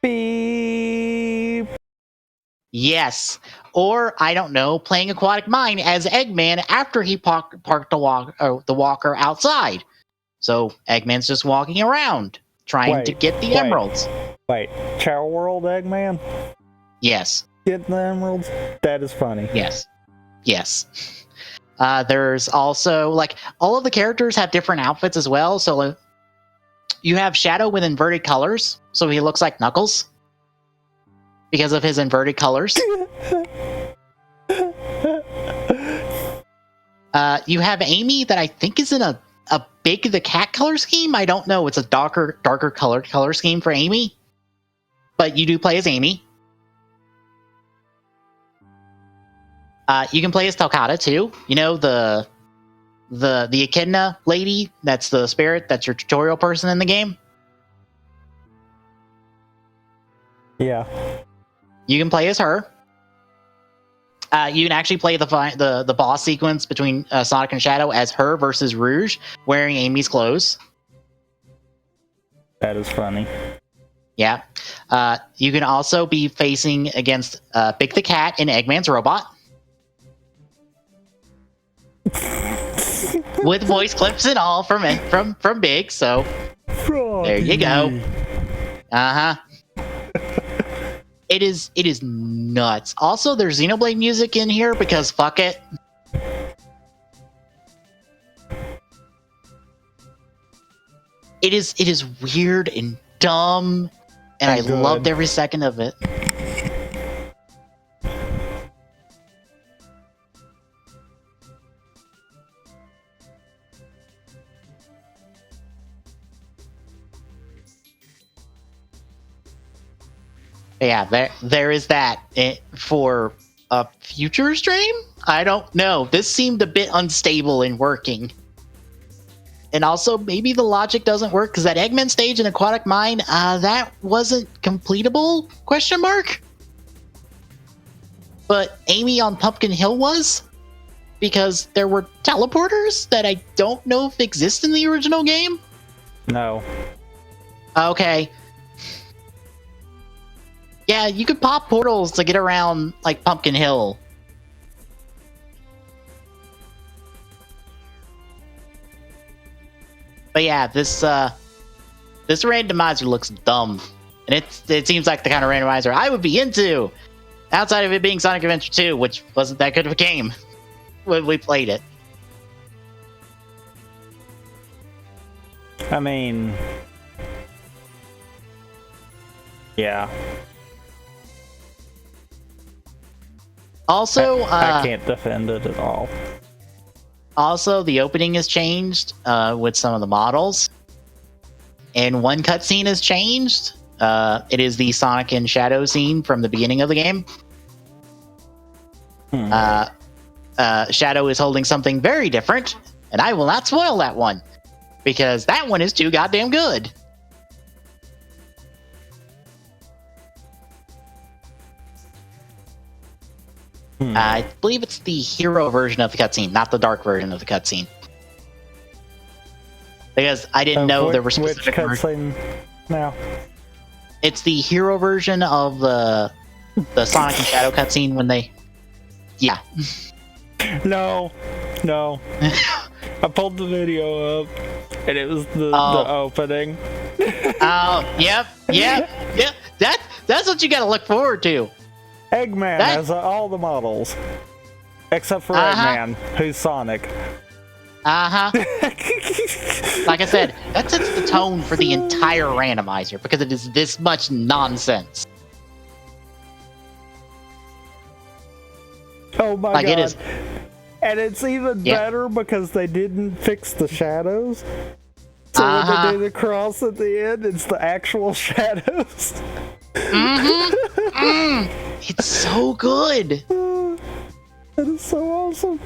Beep. Yes. Or, I don't know, playing Aquatic Mine as Eggman after he parked the Walker outside. So, Eggman's just walking around, trying to get the emeralds. Wait, Chow World Eggman? Yes. getting the emeralds. That is funny. Yes. There's also, like, all of the characters have different outfits as well. So you have Shadow with inverted colors, so he looks like Knuckles because of his inverted colors. You have Amy that I think is in a Big the Cat color scheme. I don't know. It's a darker color scheme for Amy, but you do play as Amy. You can play as Talcata too. You know, the Echidna lady. That's the spirit. That's your tutorial person in the game. Yeah. You can play as her. You can actually play the boss sequence between Sonic and Shadow as her versus Rouge, wearing Amy's clothes. That is funny. Yeah. You can also be facing against Big the Cat and Eggman's robot. With voice clips and all from Big, so Froggy. there you go. Uh-huh. It is nuts. Also, there's Xenoblade music in here because fuck it. It is weird and dumb, and I loved every second of it. Yeah, there is that. For a future stream? I don't know. This seemed a bit unstable in working. And also, maybe the logic doesn't work, because that Eggman stage in Aquatic Mine, that wasn't completable? Question mark? But Amy on Pumpkin Hill was? Because there were teleporters that I don't know if exist in the original game? No. Okay. Yeah, you could pop portals to get around, like, Pumpkin Hill. But yeah, this randomizer looks dumb. And it seems like the kind of randomizer I would be into, outside of it being Sonic Adventure 2, which wasn't that good of a game when we played it. I mean... yeah. Also, I can't defend it at all. Also, the opening has changed with some of the models. And one cutscene has changed. It is the Sonic and Shadow scene from the beginning of the game. Shadow is holding something very different, and I will not spoil that one, because that one is too goddamn good. I believe it's the hero version of the cutscene, not the dark version of the cutscene. Because I didn't know there were specific cutscene now. It's the hero version of the Sonic and Shadow cutscene when they... Yeah. No. I pulled the video up, and it was the opening. Oh, yep. That's what you gotta look forward to. Eggman has all the models. Except for Eggman, who's Sonic. Like I said, that sets the tone for the entire randomizer, because it is this much nonsense. Oh my god. It is. And it's even better because they didn't fix the shadows. So when they do the cross at the end, it's the actual shadows. It's so good. That is so awesome.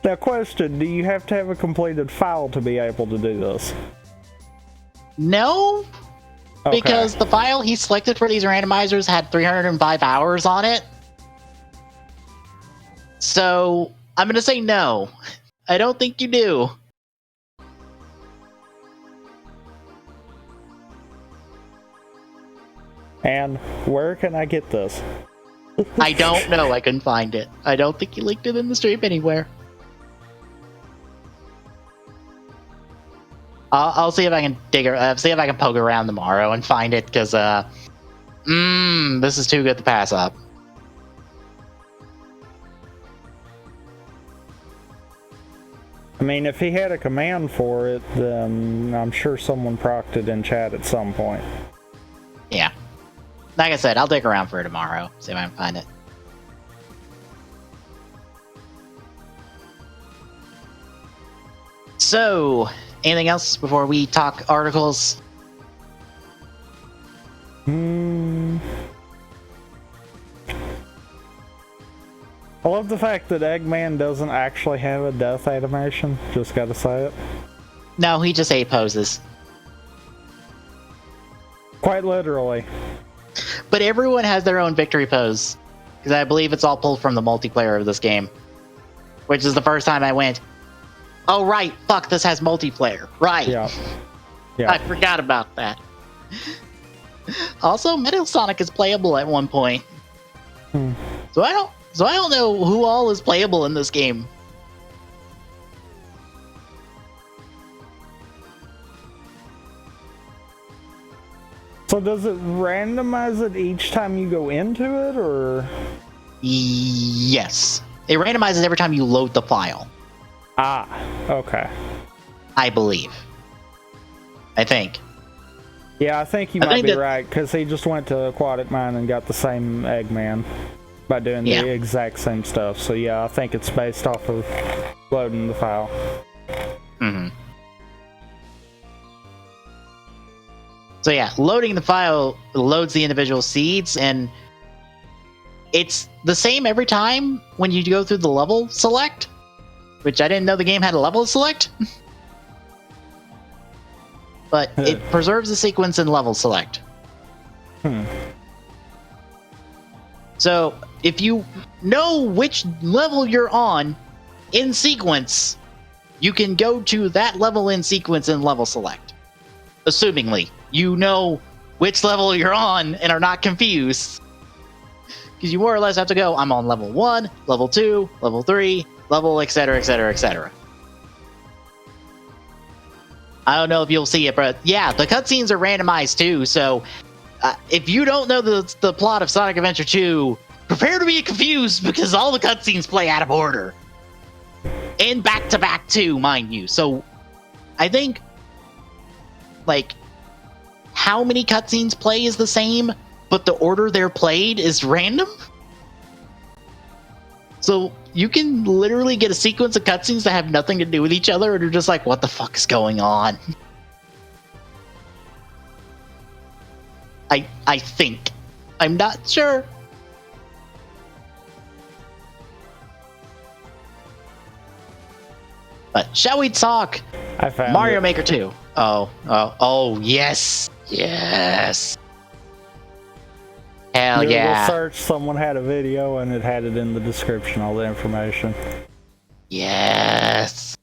Now, question: do you have to have a completed file to be able to do this? No, because the file he selected for these randomizers had 305 hours on it. So I'm gonna say no. I don't think you do. And where can I get this? I don't know. I couldn't find it. I don't think you linked it in the stream anywhere. I'll see if I can see if I can poke around tomorrow and find it, because this is too good to pass up. I mean, if he had a command for it, then I'm sure someone procced it in chat at some point. Yeah. Like I said, I'll dig around for it tomorrow, see if I can find it. So, anything else before we talk articles? I love the fact that Eggman doesn't actually have a death animation. Just gotta say it. No, he just 8 poses. Quite literally. But everyone has their own victory pose, because I believe it's all pulled from the multiplayer of this game. Which is the first time I went, oh right, fuck, this has multiplayer. Right. Yeah. I forgot about that. Also, Metal Sonic is playable at one point. So I don't know who all is playable in this game. So does it randomize it each time you go into it, or? Yes. It randomizes every time you load the file. Ah, okay. I believe. I think. Yeah, I think you might be right, because he just went to Aquatic Mine and got the same Eggman by doing the exact same stuff. So yeah, I think it's based off of loading the file. So yeah, loading the file loads the individual seeds, and it's the same every time when you go through the level select, which I didn't know the game had a level select. But it preserves the sequence in level select. So if you know which level you're on in sequence, you can go to that level in sequence in level select. Assumingly, you know which level you're on and are not confused. Because you more or less have to go, I'm on level 1, level 2, level 3, level etc, etc, etc. I don't know if you'll see it, but yeah, the cutscenes are randomized too, so if you don't know the plot of Sonic Adventure 2, prepare to be confused, because all the cutscenes play out of order. And back-to-back too, mind you. So, I think, like, how many cutscenes play is the same, but the order they're played is random? So, you can literally get a sequence of cutscenes that have nothing to do with each other, and you're just like, what the fuck is going on? I think. I'm not sure. But shall we talk I found Mario it. Maker 2? Oh, yes. Yes. Hell Google yeah. search, someone had a video and it had it in the description, all the information. Yes.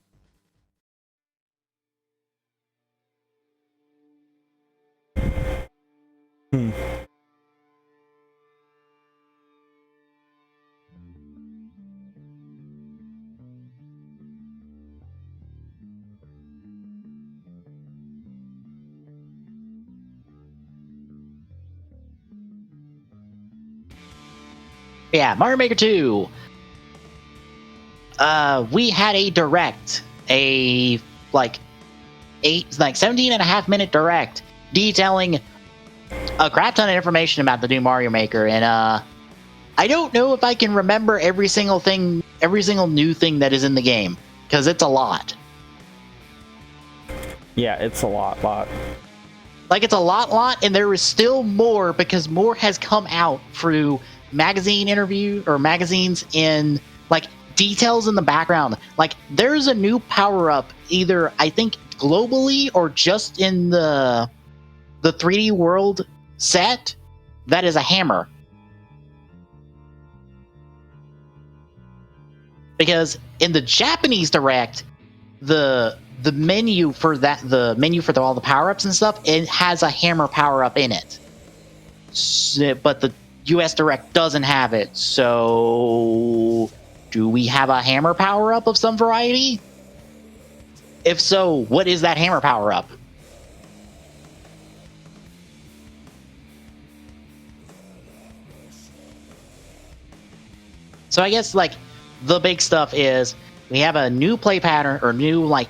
Yeah, Mario Maker 2. We had a direct, a 17 and a half minute direct detailing a crap ton of information about the new Mario Maker, and I don't know if I can remember every single new thing that is in the game, because it's a lot. Yeah, it's a lot. Like, it's a lot, and there is still more, because more has come out through magazines in, like, details in the background. Like, there's a new power-up, either, I think, globally, or just in the 3D World set, that is a hammer. Because in the Japanese Direct, the menu for all the power-ups and stuff, it has a hammer power-up in it. But the US Direct doesn't have it, so do we have a hammer power-up of some variety? If so, what is that hammer power up? So I guess like the big stuff is we have a new play pattern or new like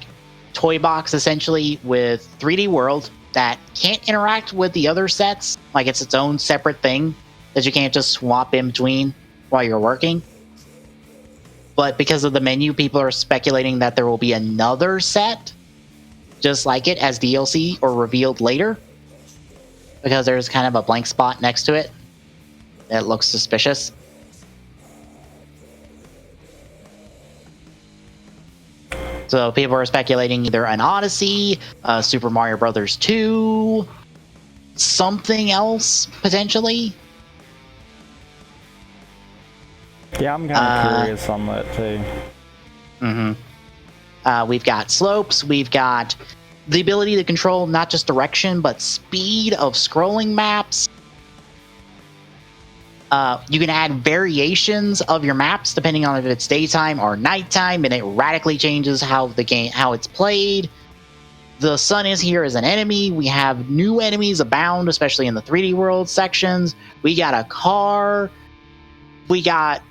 toy box essentially with 3D World that can't interact with the other sets. Like it's its own separate thing that you can't just swap in between while you're working. But because of the menu, people are speculating that there will be another set just like it as DLC or revealed later, because there's kind of a blank spot next to it that looks suspicious. So people are speculating either an Odyssey, Super Mario Brothers 2, something else potentially. Yeah, I'm kind of curious on that too. We've got slopes. We've got the ability to control not just direction, but speed of scrolling maps. You can add variations of your maps depending on if it's daytime or nighttime, and it radically changes how it's played. The sun is here as an enemy. We have new enemies abound, especially in the 3D World sections. We got a car. We got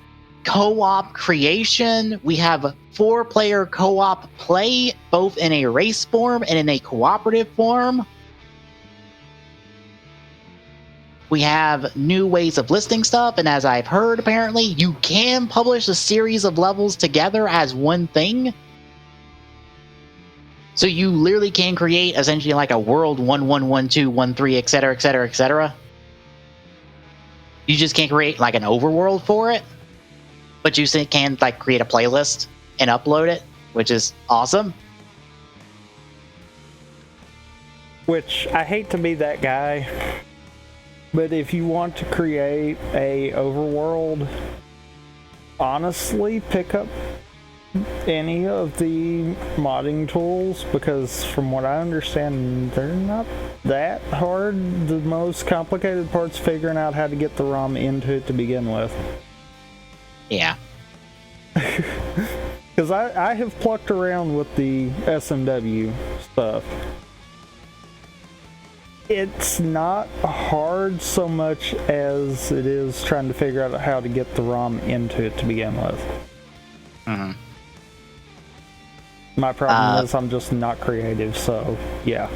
co-op creation. We have 4-player co-op play, both in a race form and in a cooperative form. We have new ways of listing stuff, and as I've heard, apparently, you can publish a series of levels together as one thing. So you literally can create essentially like a world 1, 1, 1, 2, 1, 3, etc., etc., etc. You just can't create like an overworld for it, but you can like create a playlist and upload it, which is awesome. Which, I hate to be that guy, but if you want to create a overworld, honestly, pick up any of the modding tools, because from what I understand, they're not that hard. The most complicated part's figuring out how to get the ROM into it to begin with. Yeah. Because I have plucked around with the SMW stuff. It's not hard so much as it is trying to figure out how to get the ROM into it to begin with. Mm-hmm. My problem is I'm just not creative, so yeah.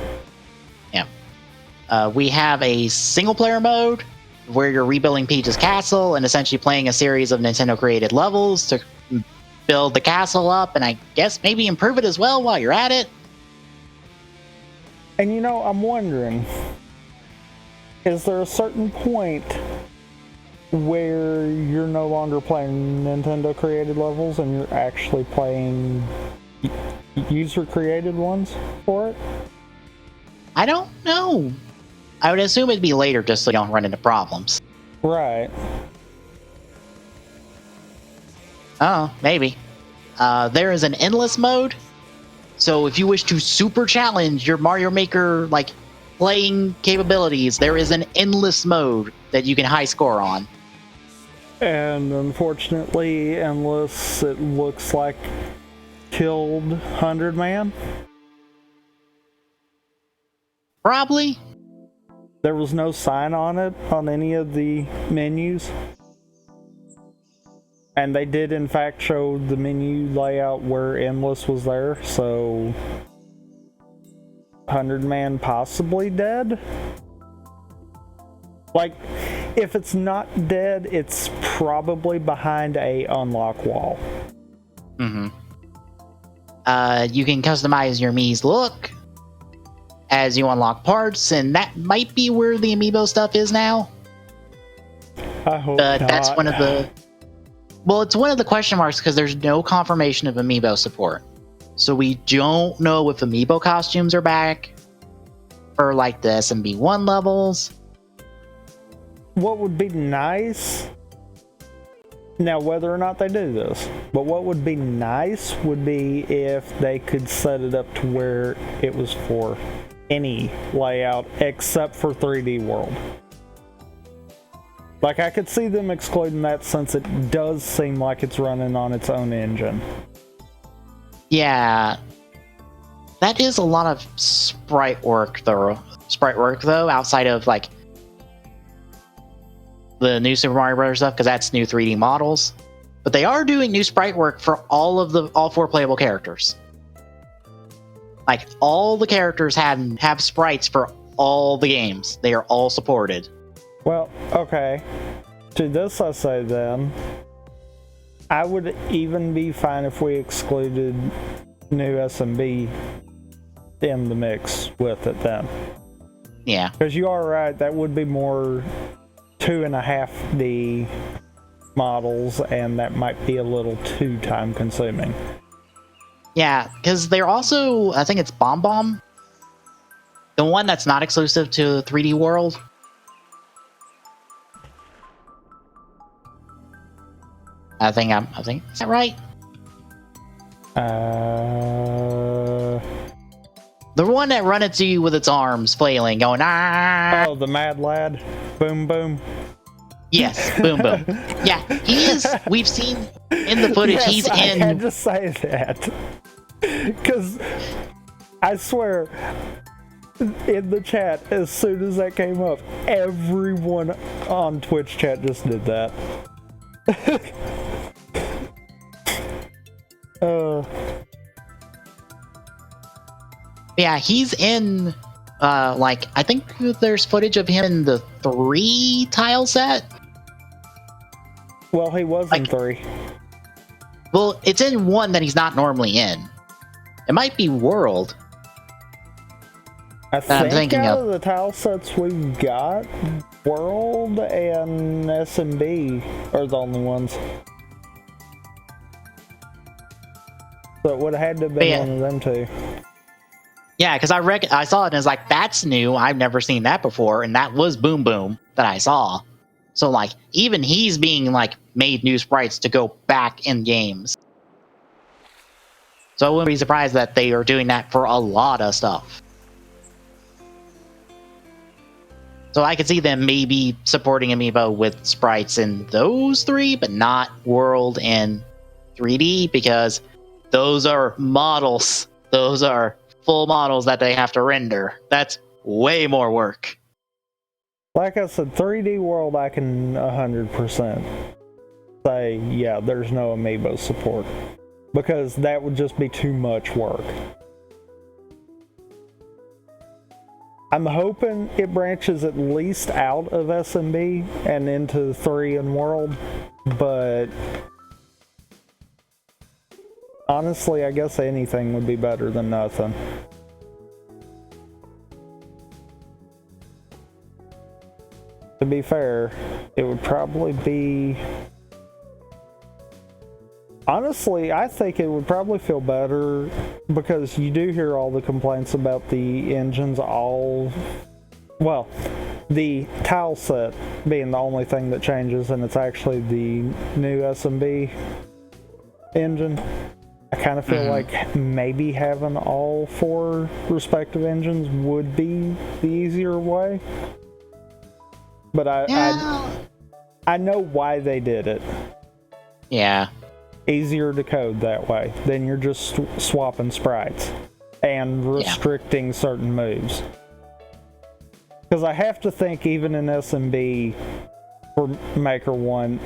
Yeah. We have a single-player mode where you're rebuilding Peach's castle and essentially playing a series of Nintendo-created levels to build the castle up and I guess maybe improve it as well while you're at it. And you know, I'm wondering, is there a certain point where you're no longer playing Nintendo created levels and you're actually playing user created ones for it? I don't know. I would assume it'd be later just so you don't run into problems. Right. Oh, maybe. There is an endless mode. So if you wish to super challenge your Mario Maker like playing capabilities, there is an endless mode that you can high score on. And unfortunately, endless, it looks like, killed 100 Man. Probably. There was no sign on it on any of the menus. And they did in fact show the menu layout where endless was there, so 100 Man possibly dead? Like, if it's not dead, it's probably behind a unlock wall. Mm-hmm. You can customize your Mii's look as you unlock parts, and that might be where the amiibo stuff is now. I hope but not. That's one of the... Well, it's one of the question marks because there's no confirmation of amiibo support. So we don't know if amiibo costumes are back for like the SMB1 levels. What would be nice, now whether or not they do this, but what would be nice would be if they could set it up to where it was for any layout except for 3D World. Like, I could see them excluding that since it does seem like it's running on its own engine. Yeah. that is a lot of sprite work though. Outside of like the new Super Mario Bros. Stuff, because that's new 3D models. But they are doing new sprite work for all 4 playable characters. Like all the characters have sprites for all the games. They are all supported. Well, okay. To this I say then, I would even be fine if we excluded new SMB in the mix with it then. Yeah. Because you are right, that would be more 2.5D models, and that might be a little too time consuming. Yeah, because they're also, I think it's Bomb Bomb, the one that's not exclusive to 3D World. I think is that right? The one that run into you with its arms flailing, going ah. Oh, the Mad Lad, boom boom. Yes, boom boom. Yeah, he is. We've seen in the footage. Yes, he's in. I had to say that because I swear, in the chat, as soon as that came up, everyone on Twitch chat just did that. Yeah, he's in. Like I think there's footage of him in the 3 tile set. Well, he was in 3. Well, it's in 1 that he's not normally in. It might be World. I think I'm thinking out of the tile sets we've got, World and SMB are the only ones. So it would have had to have been one of them two. Yeah, because I saw it and it's like, that's new. I've never seen that before, and that was Boom Boom that I saw. So like, even he's being like made new sprites to go back in games. So I wouldn't be surprised that they are doing that for a lot of stuff. So I could see them maybe supporting Amiibo with sprites in those 3, but not World and 3D, because those are models. Those are full models that they have to render. That's way more work. Like I said, 3D World, I can 100% say, yeah, there's no Amiibo support. Because that would just be too much work. I'm hoping it branches at least out of SMB and into 3 and World, but honestly, I guess anything would be better than nothing. To be fair, it would probably be... Honestly, I think it would probably feel better because you do hear all the complaints about the engines all... Well, the tile set being the only thing that changes, and it's actually the new SMB engine. I kind of feel like maybe having all 4 respective engines would be the easier way. But I know why they did it. Yeah. Easier to code that way. Then you're just swapping sprites and restricting certain moves. Because I have to think even in SMB for Maker 1,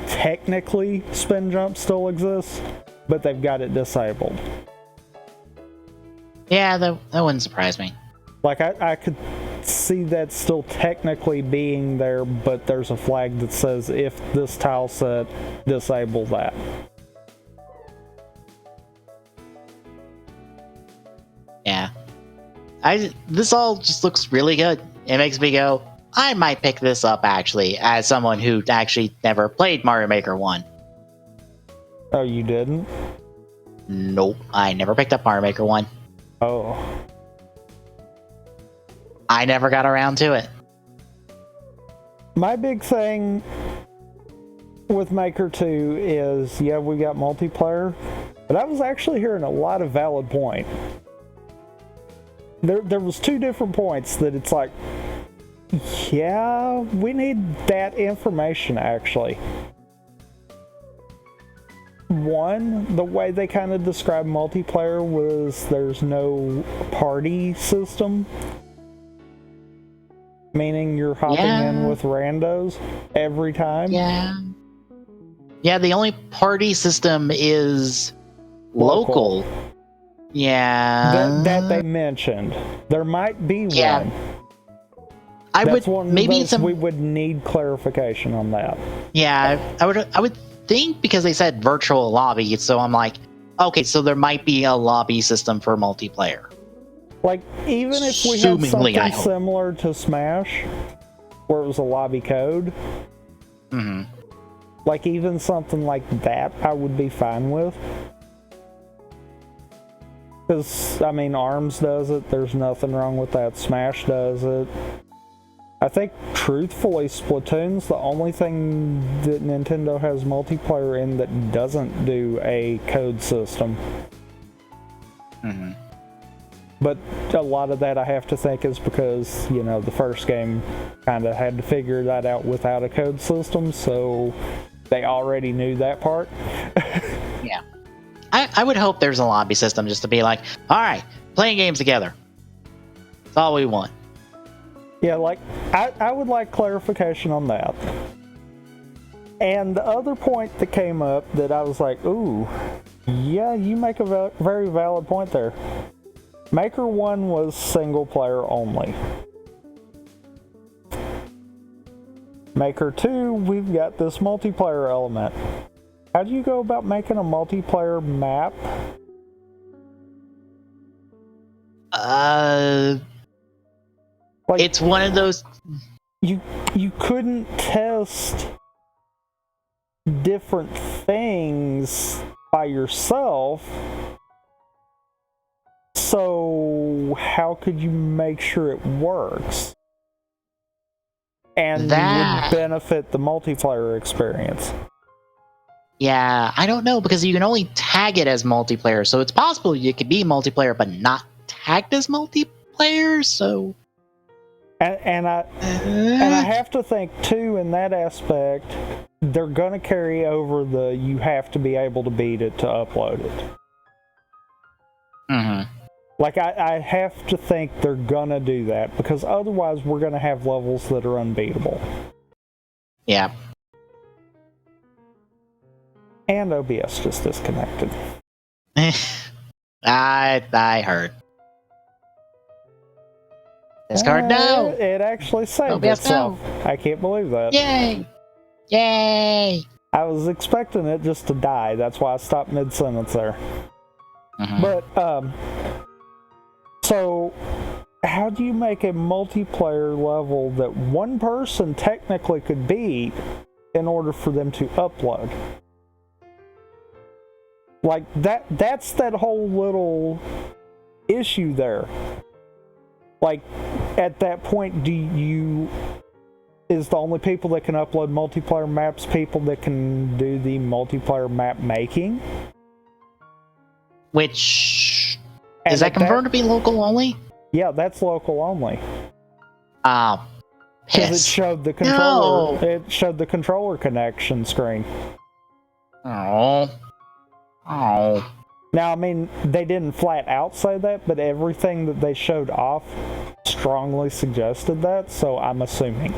technically spin jump still exists, but they've got it disabled. Yeah, that wouldn't surprise me. Like, I could see that still technically being there, but there's a flag that says if this tile set, disable that. Yeah. This all just looks really good. It makes me go, I might pick this up actually, as someone who actually never played Mario Maker 1. Oh, you didn't? Nope, I never picked up Mario Maker 1. Oh. I never got around to it. My big thing with Maker 2 is, yeah, we got multiplayer, but I was actually hearing a lot of valid point. There was 2 different points that it's like, yeah, we need that information actually. 1, the way they kind of described multiplayer was there's no party system, meaning you're hopping in with randos every time. Yeah, the only party system is local. Yeah. That they mentioned. There might be one. We would need clarification on that. Yeah, I would think, because they said virtual lobby, so I'm like, okay, so there might be a lobby system for multiplayer. Like, even if we had something similar to Smash, where it was a lobby code, like even something like that, I would be fine with. Because, I mean, ARMS does it, there's nothing wrong with that. Smash does it. I think, truthfully, Splatoon's the only thing that Nintendo has multiplayer in that doesn't do a code system. But a lot of that, I have to think, is because, you know, the first game kind of had to figure that out without a code system, so they already knew that part. Yeah. I would hope there's a lobby system just to be like, alright, playing games together. That's all we want. Yeah, like, I would like clarification on that. And the other point that came up that I was like, ooh, yeah, you make a very valid point there. Maker 1 was single player only. Maker 2, we've got this multiplayer element. How do you go about making a multiplayer map? Like, it's one of those... You couldn't test different things by yourself, so how could you make sure it works? And would benefit the multiplayer experience. Yeah, I don't know, because you can only tag it as multiplayer, so it's possible it could be multiplayer but not tagged as multiplayer, so... And I have to think, too, in that aspect, they're going to carry over the you have to be able to beat it to upload it. Like, I have to think they're going to do that, because otherwise we're going to have levels that are unbeatable. Yeah. And OBS just disconnected. I heard. Discard now. It actually saved OBS itself. no. I can't believe that. Yay! Yay! I was expecting it just to die. That's why I stopped mid-sentence there. But, so, how do you make a multiplayer level that one person technically could beat in order for them to upload? Like, that's that whole little issue there. Like, at that point, is the only people that can upload multiplayer maps people that can do the multiplayer map making? Which... Is that confirmed to be local only? Yeah, that's local only. Because it showed the controller. No. It showed the controller connection screen. Oh. Now, I mean, they didn't flat out say that, but everything that they showed off strongly suggested that, so I'm assuming.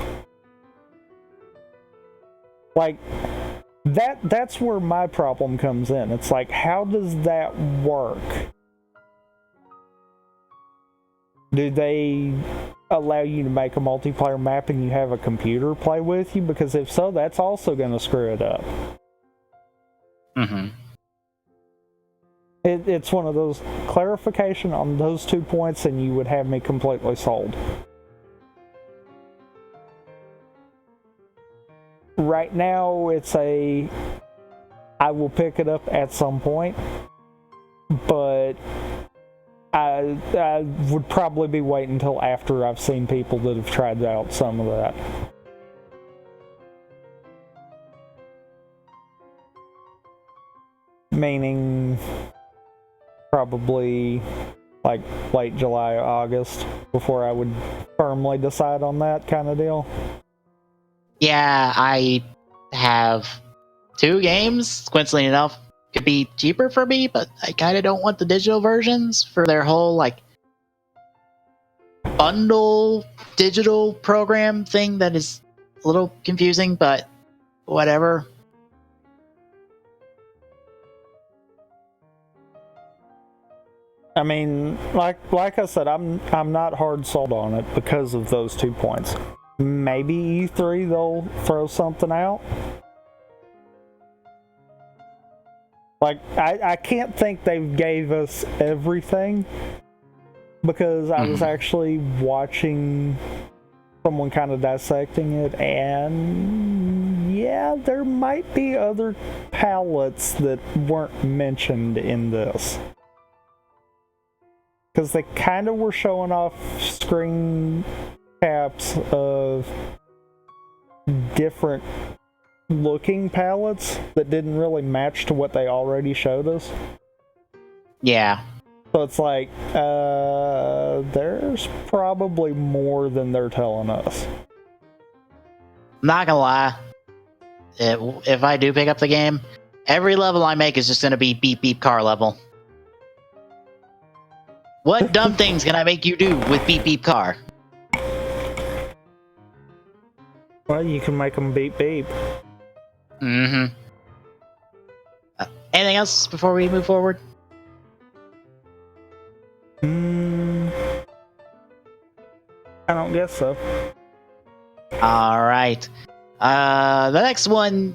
Like, that's where my problem comes in. It's like, how does that work? Do they allow you to make a multiplayer map and you have a computer play with you? Because if so, that's also going to screw it up. It's one of those clarification on those 2 points and you would have me completely sold. Right now, it's I will pick it up at some point, but I would probably be waiting until after I've seen people that have tried out some of that. Meaning... probably like late July, August before I would firmly decide on that kind of deal. Yeah, I have 2 games, coincidentally enough, could be cheaper for me, but I kind of don't want the digital versions for their whole like bundle digital program thing that is a little confusing, but whatever. I mean, like I said, I'm not hard sold on it because of those 2 points. Maybe E3 they'll throw something out. Like I can't think they gave us everything, because I was actually watching someone kind of dissecting it, and yeah, there might be other palettes that weren't mentioned in this. Because they kind of were showing off screen caps of different looking palettes that didn't really match to what they already showed us. Yeah. So it's like, there's probably more than they're telling us. I'm not gonna lie. If I do pick up the game, every level I make is just gonna be beep beep car level. What dumb things can I make you do with beep beep car? Well, you can make them beep beep. Mm-hmm. Anything else before we move forward? I don't guess so. All right. The next one,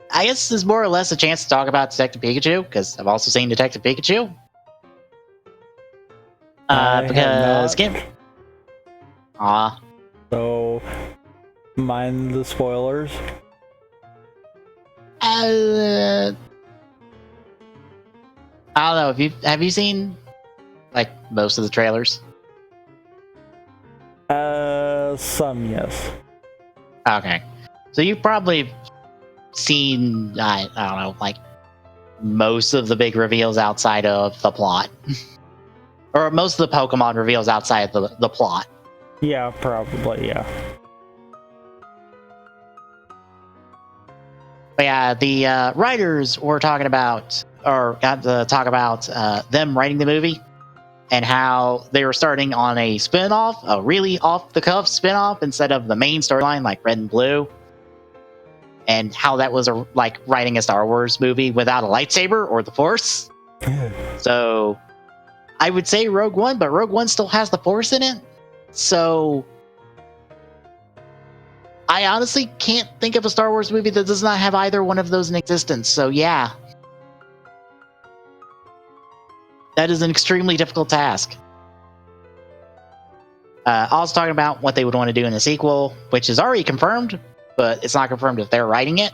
I guess, is more or less a chance to talk about Detective Pikachu, because I've also seen Detective Pikachu. Because game. So, mind the spoilers. I don't know. Have you seen like most of the trailers? Some, yes. Okay, so you've probably seen I don't know, like most of the big reveals outside of the plot, or most of the Pokemon reveals outside of the plot. Yeah, probably. Yeah. But yeah, the writers were talking about, or got to talk about them writing the movie and how they were starting on a spin-off, a really off-the-cuff spin-off instead of the main storyline like Red and Blue, and how that was like writing a Star Wars movie without a lightsaber or the Force. So I would say Rogue One, but Rogue One still has the Force in it. So I honestly can't think of a Star Wars movie that does not have either one of those in existence. So yeah, that is an extremely difficult task. Also talking about what they would want to do in the sequel, which is already confirmed, but it's not confirmed if they're writing it.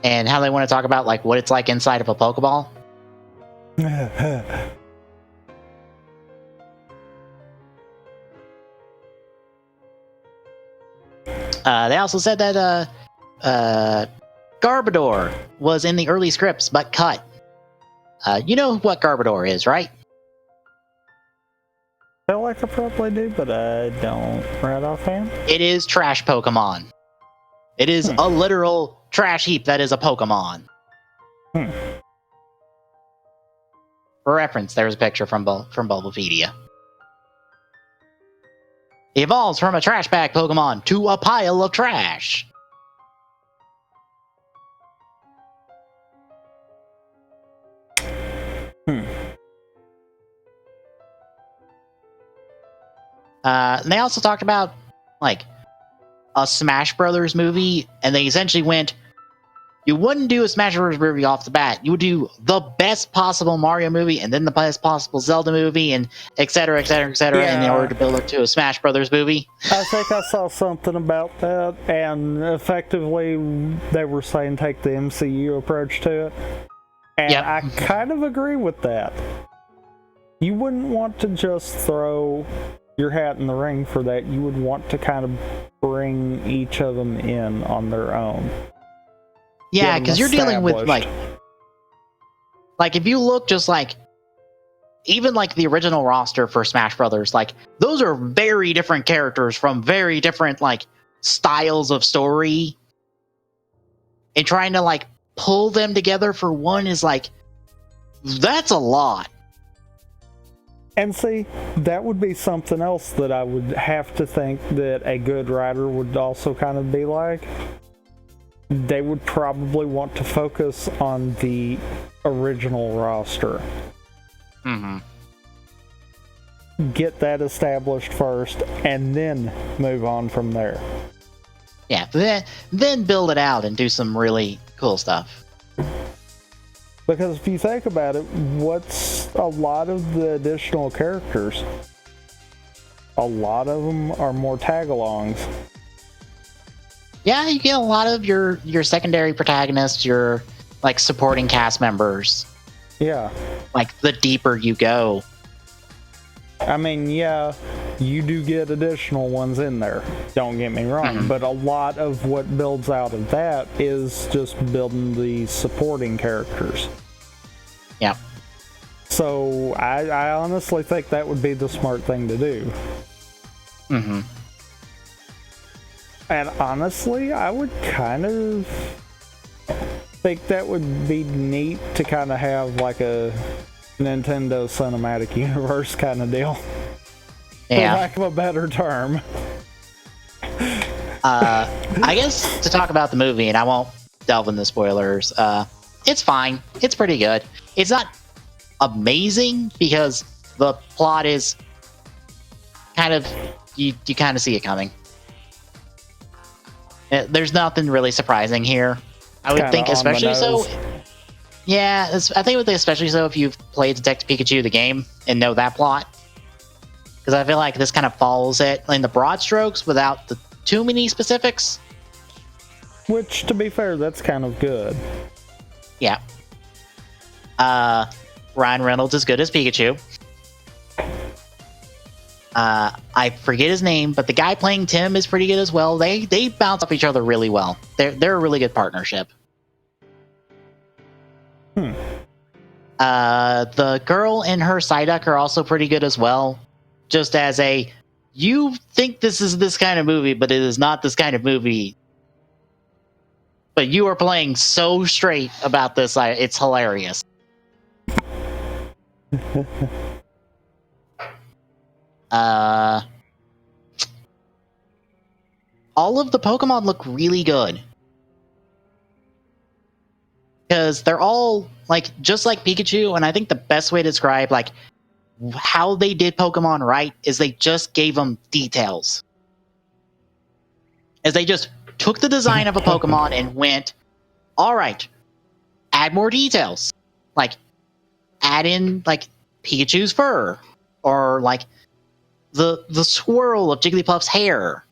And how they want to talk about like what it's like inside of a Pokeball. They also said that Garbodor was in the early scripts, but cut. You know what Garbodor is, right? I feel like I probably do, but I don't right offhand. It is trash Pokemon. It is a literal trash heap that is a Pokemon. For reference, there's a picture from Bulbapedia. Evolves from a trash bag Pokemon to a pile of trash. And they also talked about like a Smash Brothers movie, and they essentially went, you wouldn't do a Smash Brothers movie off the bat. You would do the best possible Mario movie, and then the best possible Zelda movie, and et cetera, et cetera, et cetera, in order to build up to a Smash Brothers movie. I think I saw something about that, and effectively they were saying take the MCU approach to it. And I kind of agree with that. You wouldn't want to just throw your hat in the ring for that. You would want to kind of bring each of them in on their own. Yeah, because you're dealing with like if you look just like even like the original roster for Smash Brothers, like those are very different characters from very different like styles of story, and trying to like pull them together for one is like, that's a lot. And see, that would be something else that I would have to think that a good writer would also kind of be like. They would probably want to focus on the original roster. Mm-hmm. Get that established first, and then move on from there. Yeah, then build it out and do some really cool stuff. Because if you think about it, what's a lot of the additional characters? A lot of them are more tag-alongs. Yeah, you get a lot of your secondary protagonists, your like supporting cast members. Yeah. Like the deeper you go. I mean, yeah, you do get additional ones in there. Don't get me wrong, but a lot of what builds out of that is just building the supporting characters. Yeah. So I honestly think that would be the smart thing to do. Mm-hmm. And honestly, I would kind of think that would be neat to kind of have like a Nintendo Cinematic Universe kind of deal. Yeah. For lack of a better term. I guess to talk about the movie, and I won't delve into spoilers, it's fine. It's pretty good. It's not amazing because the plot is kind of, you kind of see it coming. There's nothing really surprising here. I would think, especially so. Yeah, I think it would be especially so if you've played Detective Pikachu the game and know that plot. Because I feel like this kind of follows it in the broad strokes without the too many specifics. Which, to be fair, that's kind of good. Yeah. Ryan Reynolds is good as Pikachu. I forget his name, but the guy playing Tim is pretty good as well. They bounce off each other really well. They're a really good partnership. The girl and her Psyduck are also pretty good as well. Just as you think this is this kind of movie, but it is not this kind of movie. But you are playing so straight about this, it's hilarious. All of the Pokemon look really good. Because they're all, like, just like Pikachu, and I think the best way to describe, like, how they did Pokemon right is they just gave them details. As they just took the design of a Pokemon and went, alright, add more details. Like, add in, like, Pikachu's fur. Or, like, the swirl of Jigglypuff's hair.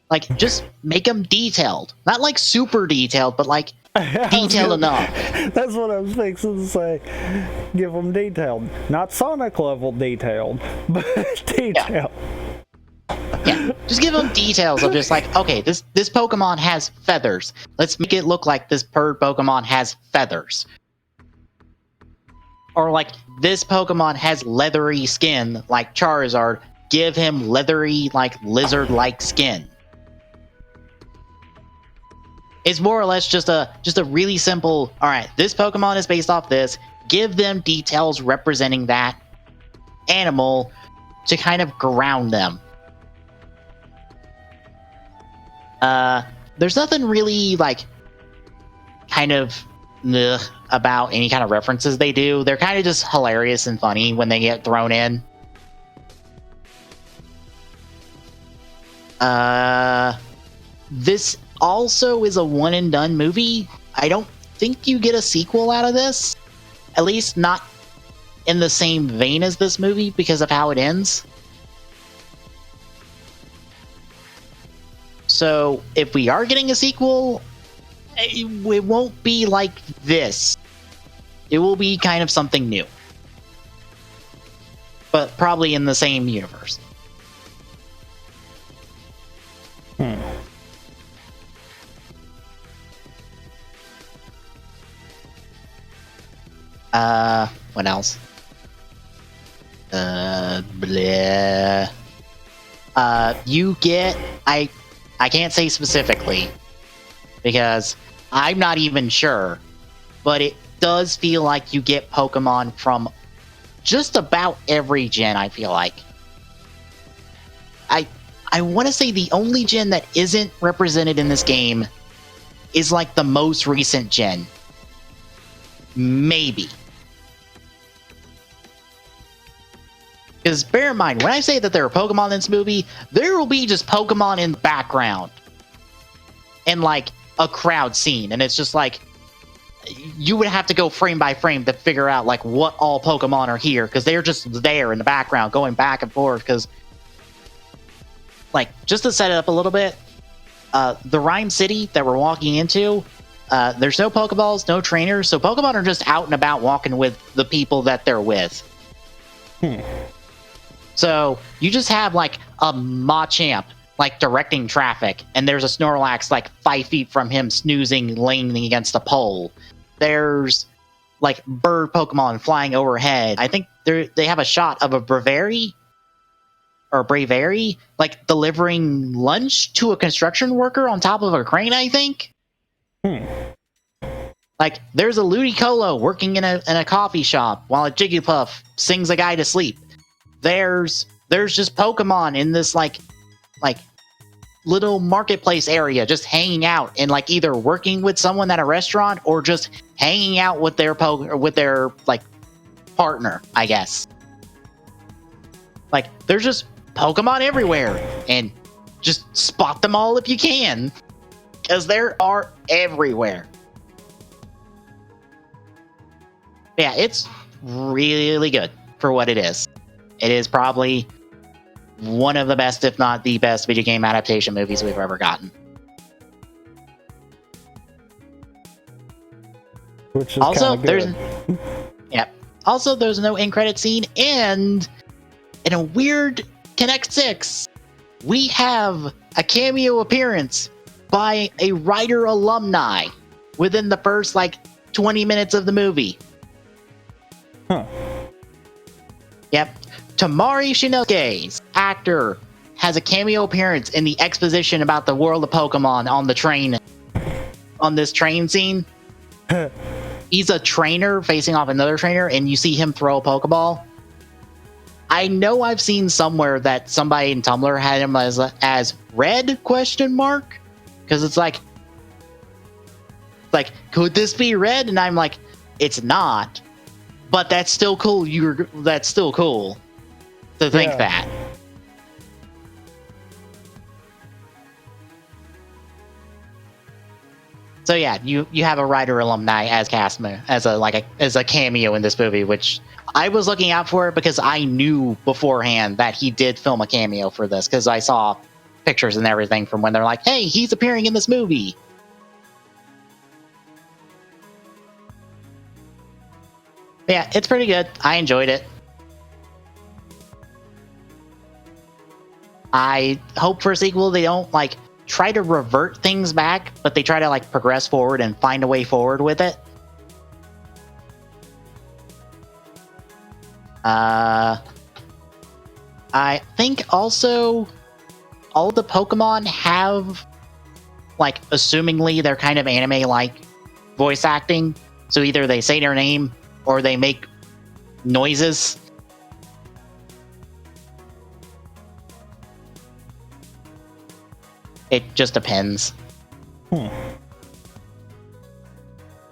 Like, just make them detailed. Not, like, super detailed, but, like, detailed enough. That's what I was fixing to say. Give them detailed. Not Sonic level detailed, but detailed. Yeah, just give them details of just like, okay, this Pokemon has feathers. Let's make it look like this bird Pokemon has feathers. Or like, this Pokemon has leathery skin like Charizard. Give him leathery, like, lizard-like skin. It's more or less just a really simple, alright, this Pokemon is based off this. Give them details representing that animal to kind of ground them. There's nothing really, like, kind of about any kind of references they do. They're kind of just hilarious and funny when they get thrown in. This also is a one and done movie. I don't think you get a sequel out of this. At least not in the same vein as this movie because of how it ends. So if we are getting a sequel, it won't be like this. It will be kind of something new. But probably in the same universe. What else? Bleh. You get... I can't say specifically, because I'm not even sure, but it does feel like you get Pokemon from just about every gen, I feel like. I want to say the only gen that isn't represented in this game is like the most recent gen. Maybe. Because bear in mind, when I say that there are Pokemon in this movie, there will be just Pokemon in the background. And like a crowd scene. And it's just like, you would have to go frame by frame to figure out like what all Pokemon are here. Because they're just there in the background going back and forth. Because like, just to set it up a little bit, the Rhyme City that we're walking into, there's no Pokeballs, no trainers, so Pokemon are just out and about walking with the people that they're with. So you just have like a Machamp like directing traffic, and there's a Snorlax like 5 feet from him snoozing, leaning against a pole. There's like bird Pokemon flying overhead. I think they have a shot of a Braviary like delivering lunch to a construction worker on top of a crane, I think. Like, there's a Ludicolo working in a coffee shop while a Jigglypuff sings a guy to sleep. There's just Pokemon in this like little marketplace area, just hanging out and like either working with someone at a restaurant or just hanging out with their like partner, I guess. Like, there's just Pokemon everywhere, and just spot them all if you can, because there are everywhere. Yeah, it's really good for what it is. It is probably one of the best, if not the best, video game adaptation movies we've ever gotten. Which is also, there's Also, there's no end credit scene, and in a weird Connect 6, we have a cameo appearance by a writer alumni within the first, 20 minutes of the movie. Huh. Yep. Tamari Shinsuke's actor has a cameo appearance in the exposition about the world of Pokemon on the train. On this train scene. He's a trainer facing off another trainer, and you see him throw a Pokeball. I know I've seen somewhere that somebody in Tumblr had him as Red ? Because it's like, could this be Red? And I'm like, it's not. But that's still cool. That's still cool to think that. So yeah, you have a writer alumni as as a cameo in this movie, which I was looking out for it because I knew beforehand that he did film a cameo for this, because I saw pictures and everything from when they're like, hey, he's appearing in this movie. But yeah, it's pretty good. I enjoyed it. I hope for a sequel they don't try to revert things back, but they try to progress forward and find a way forward with it. I think also all the Pokemon have assumingly they're kind of anime voice acting. So either they say their name or they make noises. It just depends. But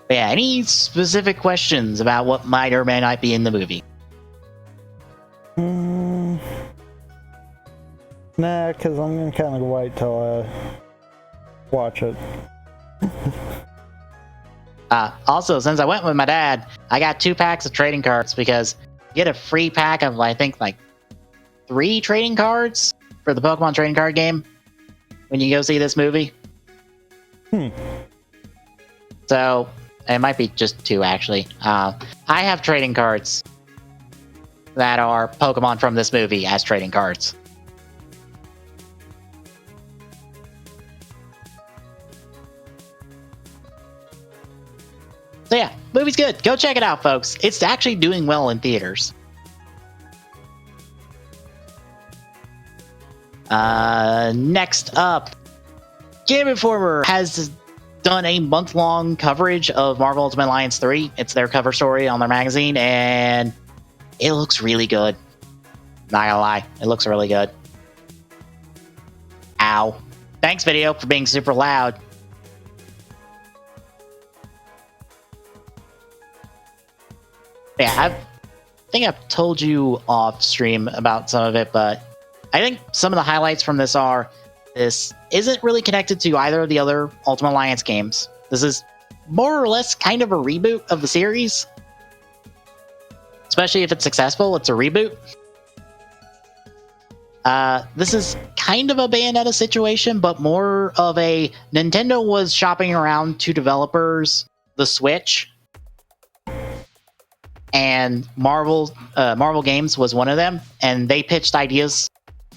yeah, any specific questions about what might or may not be in the movie? Nah, because I'm going to kind of wait till I watch it. Also, since I went with my dad, I got 2 packs of trading cards because you get a free pack of, I think, 3 trading cards for the Pokemon trading card game when you go see this movie. So, it might be just 2, actually. I have trading cards that are Pokemon from this movie as trading cards. So yeah, movie's good. Go check it out, folks. It's actually doing well in theaters. Next up, Game Informer has done a month-long coverage of Marvel Ultimate Alliance 3. It's their cover story on their magazine, and it looks really good. Not gonna lie, it looks really good. Ow. Thanks, video, for being super loud. Yeah, I think I've told you off stream about some of it, but I think some of the highlights from this are this isn't really connected to either of the other Ultimate Alliance games. This is more or less kind of a reboot of the series. Especially if it's successful, it's a reboot. This is kind of a Bayonetta situation, but more of a Nintendo was shopping around to developers the Switch, and Marvel Games was one of them, and they pitched ideas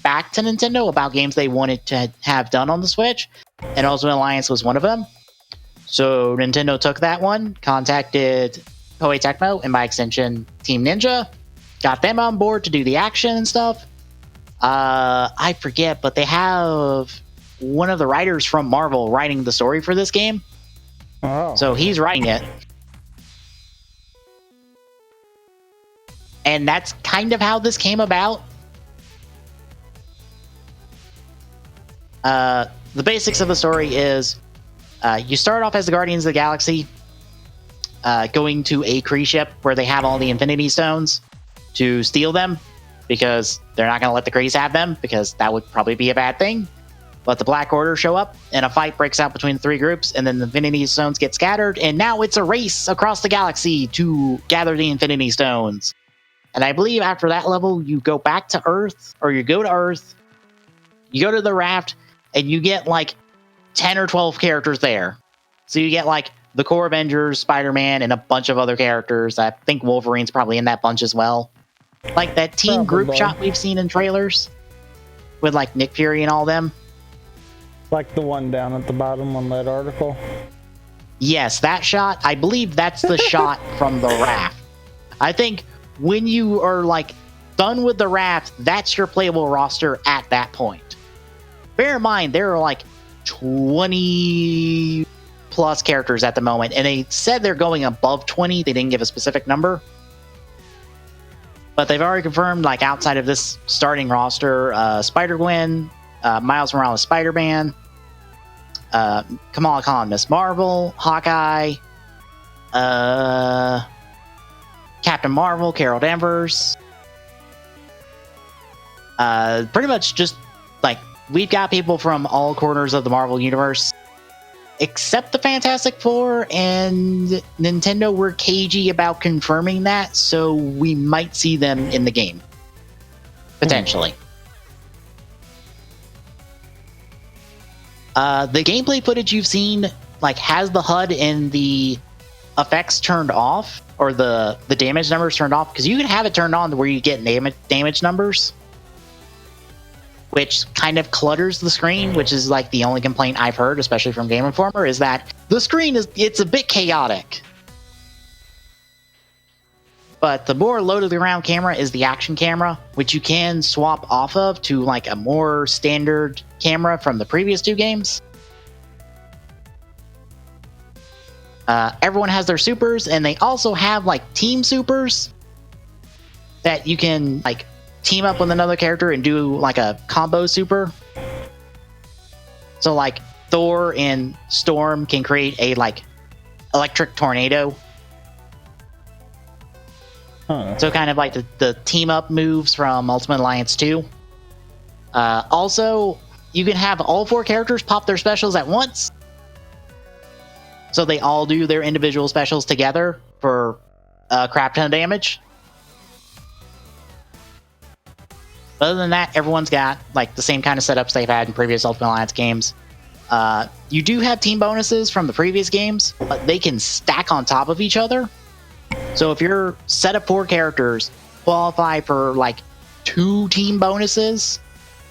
back to Nintendo about games they wanted to have done on the Switch, and Ultimate Alliance was one of them. So Nintendo took that one, contacted Koei Tecmo, and by extension Team Ninja, got them on board to do the action and stuff. I forget, but they have one of the writers from Marvel writing the story for this game. Oh. So he's writing it. And that's kind of how this came about. The basics of the story is you start off as the Guardians of the Galaxy, going to a Kree ship where they have all the Infinity Stones to steal them, because they're not going to let the Krees have them, because that would probably be a bad thing. But the Black Order show up, and a fight breaks out between the three groups, and then the Infinity Stones get scattered, and now it's a race across the galaxy to gather the Infinity Stones. And I believe after that level, you go back to Earth, or you go to Earth, you go to the raft, and you get like 10 or 12 characters there. So you get like the core Avengers, Spider-Man, and a bunch of other characters. I think Wolverine's probably in that bunch as well. Like that team group shot we've seen in trailers with like Nick Fury and all them. Like the one down at the bottom on that article? Yes, that shot. I believe that's the shot from the raft. I think when you are like done with the raft, that's your playable roster at that point. Bear in mind, there are like 20 plus characters at the moment, and they said they're going above 20. They didn't give a specific number. But they've already confirmed, like, outside of this starting roster, Spider-Gwen, Miles Morales Spider-Man, Kamala Khan Miss Marvel, Hawkeye, Captain Marvel, Carol Danvers. Pretty much just, like, we've got people from all corners of the Marvel Universe, except the Fantastic Four, and Nintendo were cagey about confirming that, so we might see them in the game. Potentially. The gameplay footage you've seen, like, has the HUD and the effects turned off, or the damage numbers turned off, because you can have it turned on to where you get damage numbers, which kind of clutters the screen, which is like the only complaint I've heard, especially from Game Informer, is that the screen it's a bit chaotic. But the more low to the ground camera is the action camera, which you can swap off of to like a more standard camera from the previous two games. Everyone has their supers, and they also have like team supers that you can like team up with another character and do like a combo super. So like Thor and Storm can create a like electric tornado. So kind of like the team up moves from Ultimate Alliance 2. Also, you can have all four characters pop their specials at once. So they all do their individual specials together for a crap ton of damage. Other than that, everyone's got like the same kind of setups they've had in previous Ultimate Alliance games. You do have team bonuses from the previous games, but they can stack on top of each other. So if your set of 4 characters qualify for like 2 team bonuses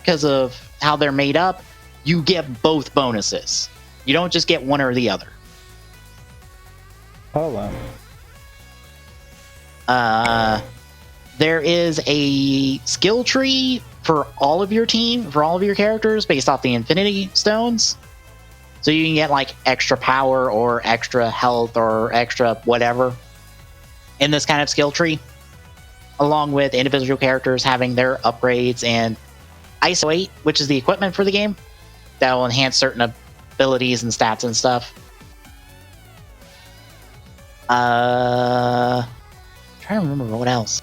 because of how they're made up, you get both bonuses. You don't just get one or the other. Oh, wow. There is a skill tree for all of your team, for all of your characters, based off the Infinity Stones. So you can get like extra power or extra health or extra whatever in this kind of skill tree, along with individual characters having their upgrades and ISO 8, which is the equipment for the game, that will enhance certain abilities and stats and stuff. I'm trying to remember what else.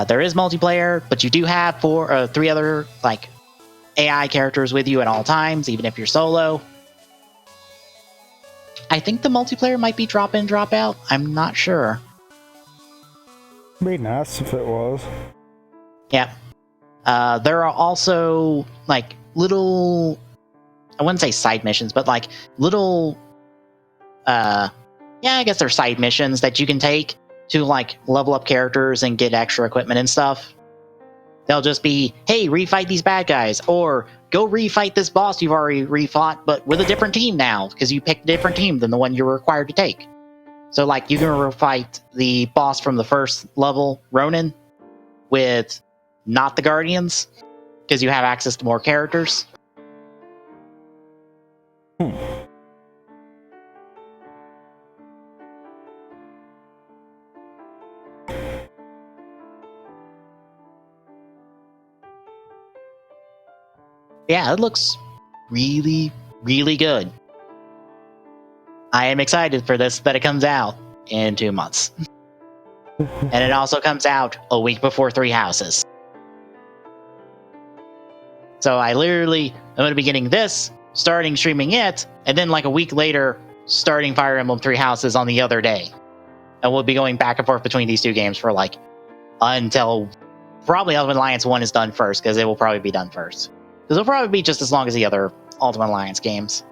There is multiplayer, but you do have 3 other like AI characters with you at all times, even if you're solo. I think the multiplayer might be drop in, drop out. I'm not sure. Be nice if it was. Yeah. There are also like little, I wouldn't say side missions, but like little, I guess they're side missions that you can take to like level up characters and get extra equipment and stuff. They'll just be, hey, refight these bad guys, or go refight this boss you've already refought, but with a different team now, because you picked a different team than the one you were required to take. So like you can refight the boss from the first level, Ronin, with not the Guardians, because you have access to more characters. Yeah, it looks really, really good. I am excited for this, that it comes out in 2 months. And it also comes out a week before Three Houses. So I literally am going to be getting this, starting streaming it, and then like a week later, starting Fire Emblem Three Houses on the other day. And we'll be going back and forth between these 2 games for like, until probably Ultimate Alliance 1 is done first, because it will probably be done first. Because it'll probably be just as long as the other Ultimate Alliance games.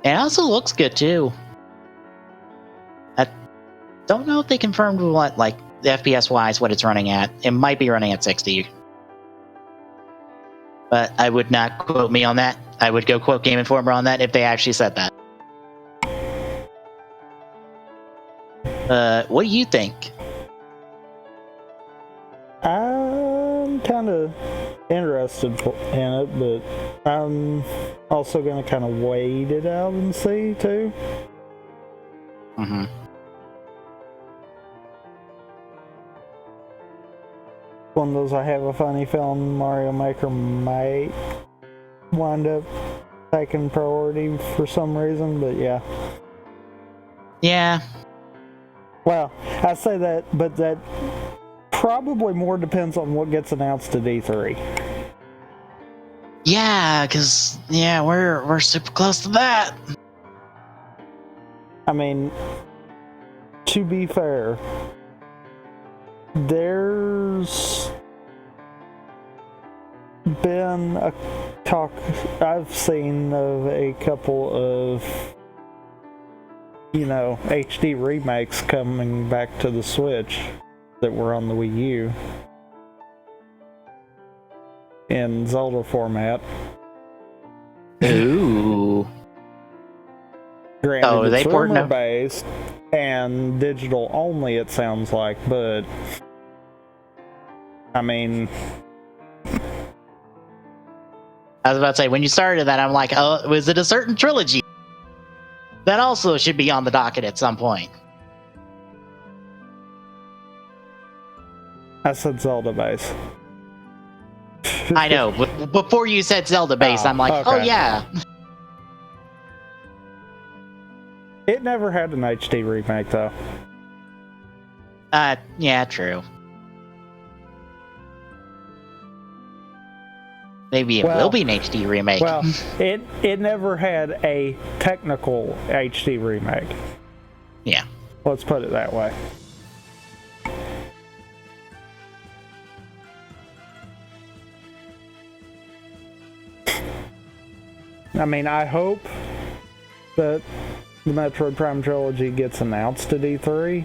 It also looks good too. I don't know if they confirmed what, like, the FPS wise, what it's running at. It might be running at 60. But I would not quote me on that. I would go quote Game Informer on that if they actually said that. What do you think? I'm kind of interested in it, but I'm also going to kind of wait it out and see, too. Mm-hmm. One of those, I have a funny feeling Mario Maker might wind up taking priority for some reason, but yeah. Yeah. Well, I say that, but that probably more depends on what gets announced at E3. Yeah, because, yeah, we're super close to that. I mean, to be fair, there's been a talk I've seen of a couple of, HD remakes coming back to the Switch that were on the Wii U in Zelda format. Ooh. Granted, it's they porting based and digital only, it sounds like, but I mean, I was about to say, when you started that, I'm like, oh, was it a certain trilogy? That also should be on the docket at some point. I said Zelda base. I know, but before you said Zelda base, I'm like, okay. Oh yeah. It never had an HD remake, though. Yeah, true. Maybe it will be an HD remake. Well, it never had a technical HD remake. Yeah. Let's put it that way. I mean, I hope that the Metroid Prime trilogy gets announced at E3.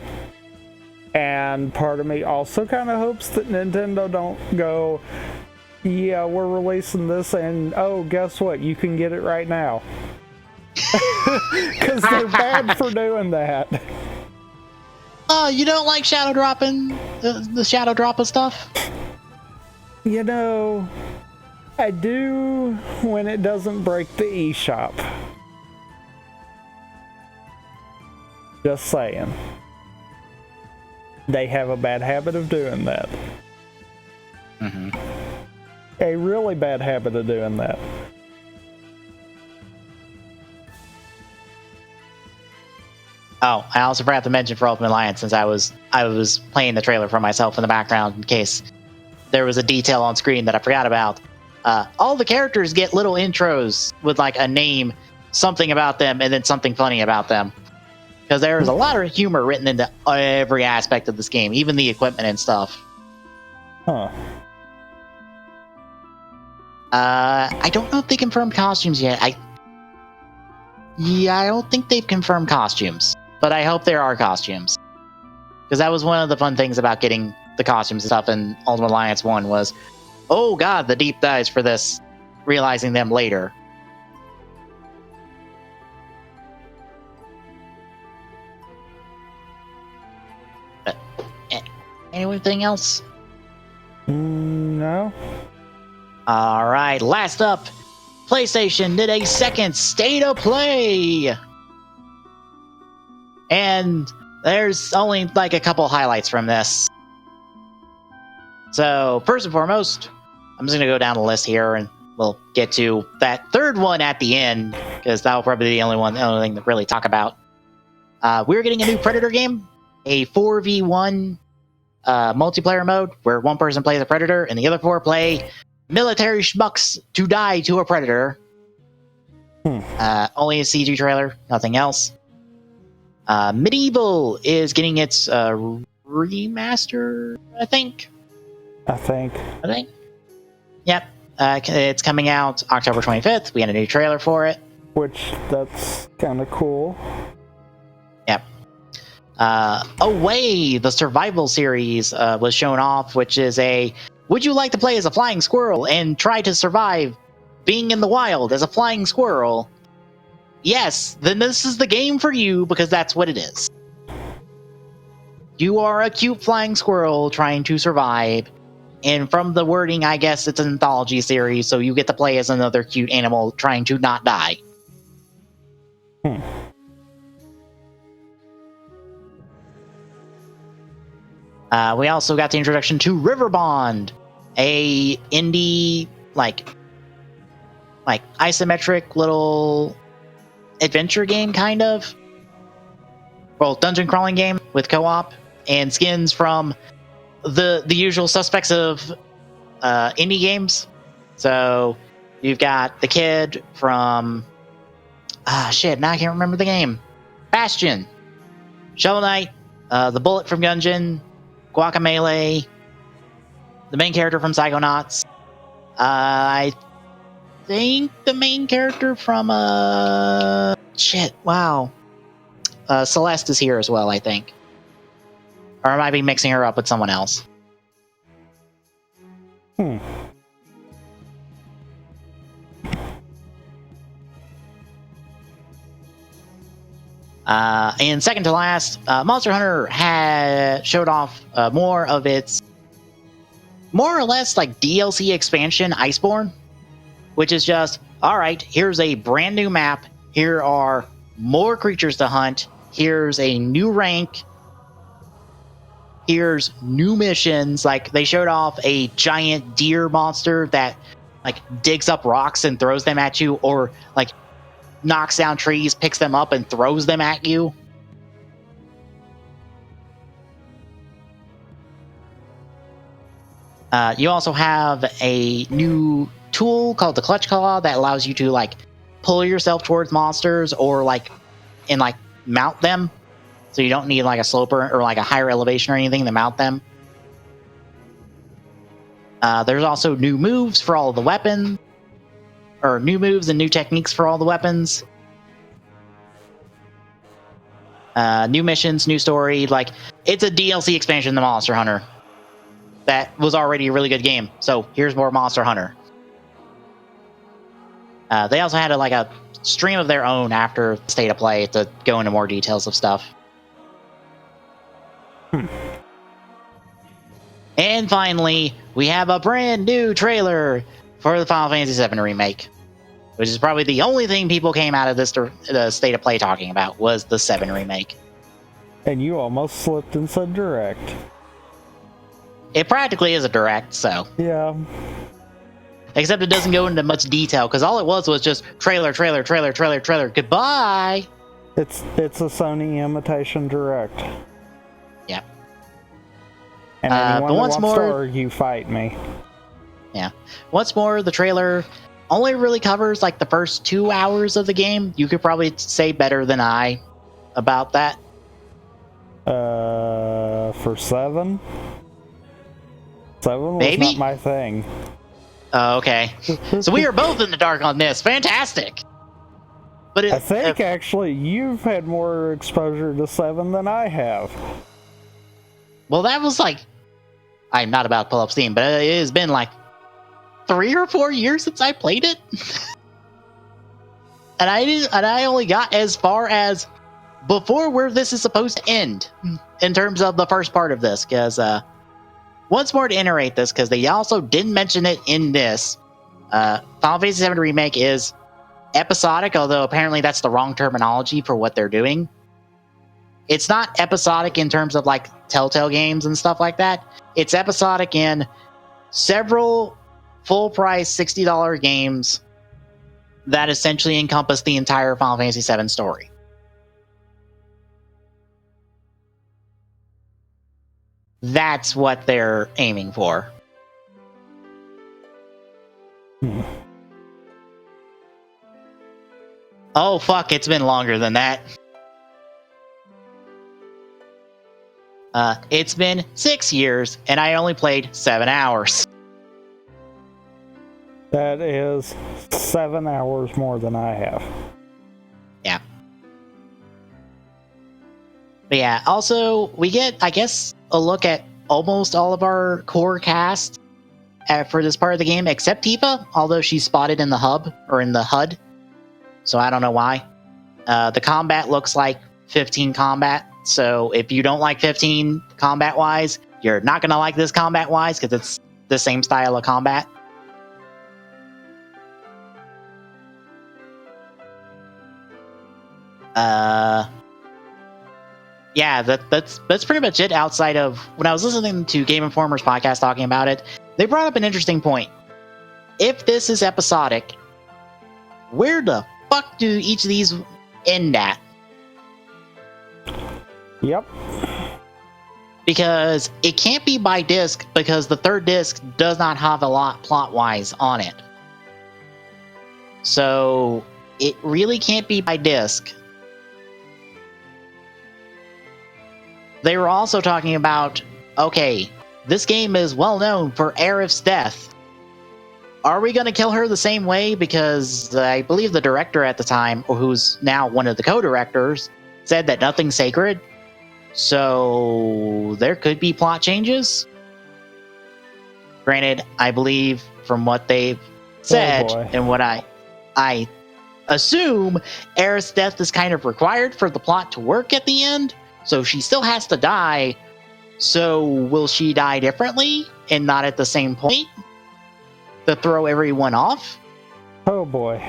And part of me also kind of hopes that Nintendo don't go, yeah, we're releasing this, and oh, guess what? You can get it right now. Because they're bad for doing that. Oh, you don't like shadow dropping the shadow drop of stuff? You know, I do when it doesn't break the eShop. Just saying. They have a bad habit of doing that. Mm-hmm. A really bad habit of doing that. Oh, I also forgot to mention for Ultimate Alliance, since I was playing the trailer for myself in the background in case there was a detail on screen that I forgot about. All the characters get little intros with like a name, something about them, and then something funny about them. Because there's a lot of humor written into every aspect of this game, even the equipment and stuff. Huh. I don't know if they confirmed costumes yet. I don't think they've confirmed costumes, but I hope there are costumes. Because that was one of the fun things about getting the costumes and stuff in Ultimate Alliance 1 was, oh god, the deep dives for this, realizing them later. But, anything else? No. Alright, last up, PlayStation did a second State of Play! And there's only like a couple highlights from this. So, first and foremost, I'm just going to go down the list here and we'll get to that third one at the end, because that'll probably be the only thing to really talk about. We're getting a new Predator game, a 4v1 multiplayer mode where one person plays a Predator and the other four play military schmucks to die to a Predator. Only a CG trailer, nothing else. Medieval is getting its remaster, I think. Yep. It's coming out October 25th. We had a new trailer for it. Which, that's kind of cool. Yep. Away, the survival series was shown off, which is would you like to play as a flying squirrel and try to survive being in the wild as a flying squirrel? Yes, then this is the game for you, because that's what it is. You are a cute flying squirrel trying to survive, and from the wording, I guess it's an anthology series, so you get to play as another cute animal trying to not die. We also got the introduction to Riverbond, a indie like isometric little adventure game, kind of. Well, dungeon crawling game with co-op and skins from the usual suspects of indie games. So you've got the kid from now I can't remember the game. Bastion, Shovel Knight, the Bullet from Gungeon, Guacamelee, the main character from Psychonauts. I think the main character from Celeste is here as well, I think. Or I might be mixing her up with someone else. And second to last, Monster Hunter had showed off more of its more or less like DLC expansion, Iceborne, which is just, alright, here's a brand new map, here are more creatures to hunt, here's a new rank, here's new missions. Like, they showed off a giant deer monster that like digs up rocks and throws them at you, or like knocks down trees, picks them up and throws them at you. You also have a new tool called the Clutch Claw that allows you to like pull yourself towards monsters or mount them. So you don't need like a sloper or like a higher elevation or anything to mount them. There's also new moves for all of the weapons, or new moves and new techniques for all the weapons. New missions, new story. Like, it's a DLC expansion to Monster Hunter that was already a really good game. So here's more Monster Hunter. They also had a stream of their own after State of Play to go into more details of stuff. And finally, we have a brand new trailer for the Final Fantasy VII Remake, which is probably the only thing people came out of this State of Play talking about was the 7 Remake. And you almost slipped and said direct. It practically is a direct, so. Yeah. Except it doesn't go into much detail, because all it was just trailer, goodbye! It's a Sony imitation direct. Yeah. And anyone but once who wants more, to argue, fight me. Yeah. Once more, the trailer only really covers like the first 2 hours of the game. You could probably say better than I about that. For 7? 7 was Maybe? not my thing. Oh, okay. So we are both in the dark on this. Fantastic. But I think actually you've had more exposure to 7 than I have. Well, that was like, I'm not about to pull up Steam, but it has been like 3 or 4 years since I played it. And I only got as far as before where this is supposed to end in terms of the first part of this, because once more to iterate this, because they also didn't mention it in this, Final Fantasy VII Remake is episodic, although apparently that's the wrong terminology for what they're doing. It's not episodic in terms of like Telltale games and stuff like that. It's episodic in several full price $60 games that essentially encompass the entire Final Fantasy VII story. That's what they're aiming for. Oh, fuck, it's been longer than that. It's been 6 years, and I only played 7 hours. That is 7 hours more than I have. Yeah. But yeah, also, we get, I guess, a look at almost all of our core cast for this part of the game, except Tifa, although she's spotted in the hub, or in the HUD. So I don't know why. The combat looks like 15 combat. So if you don't like 15 combat-wise, you're not going to like this combat-wise, because it's the same style of combat. Yeah, that's pretty much it. Outside of when I was listening to Game Informer's podcast talking about it, they brought up an interesting point. If this is episodic, where the fuck do each of these end at? Yep. Because it can't be by disc, because the third disc does not have a lot plot-wise on it. So it really can't be by disc. They were also talking about, okay, this game is well known for Aerith's death. Are we going to kill her the same way? Because I believe the director at the time, or who's now one of the co-directors, said that nothing's sacred. So there could be plot changes. Granted, I believe from what they've said and what I assume, Aerith's death is kind of required for the plot to work at the end. So she still has to die. So will she die differently and not at the same point to throw everyone off? Oh boy.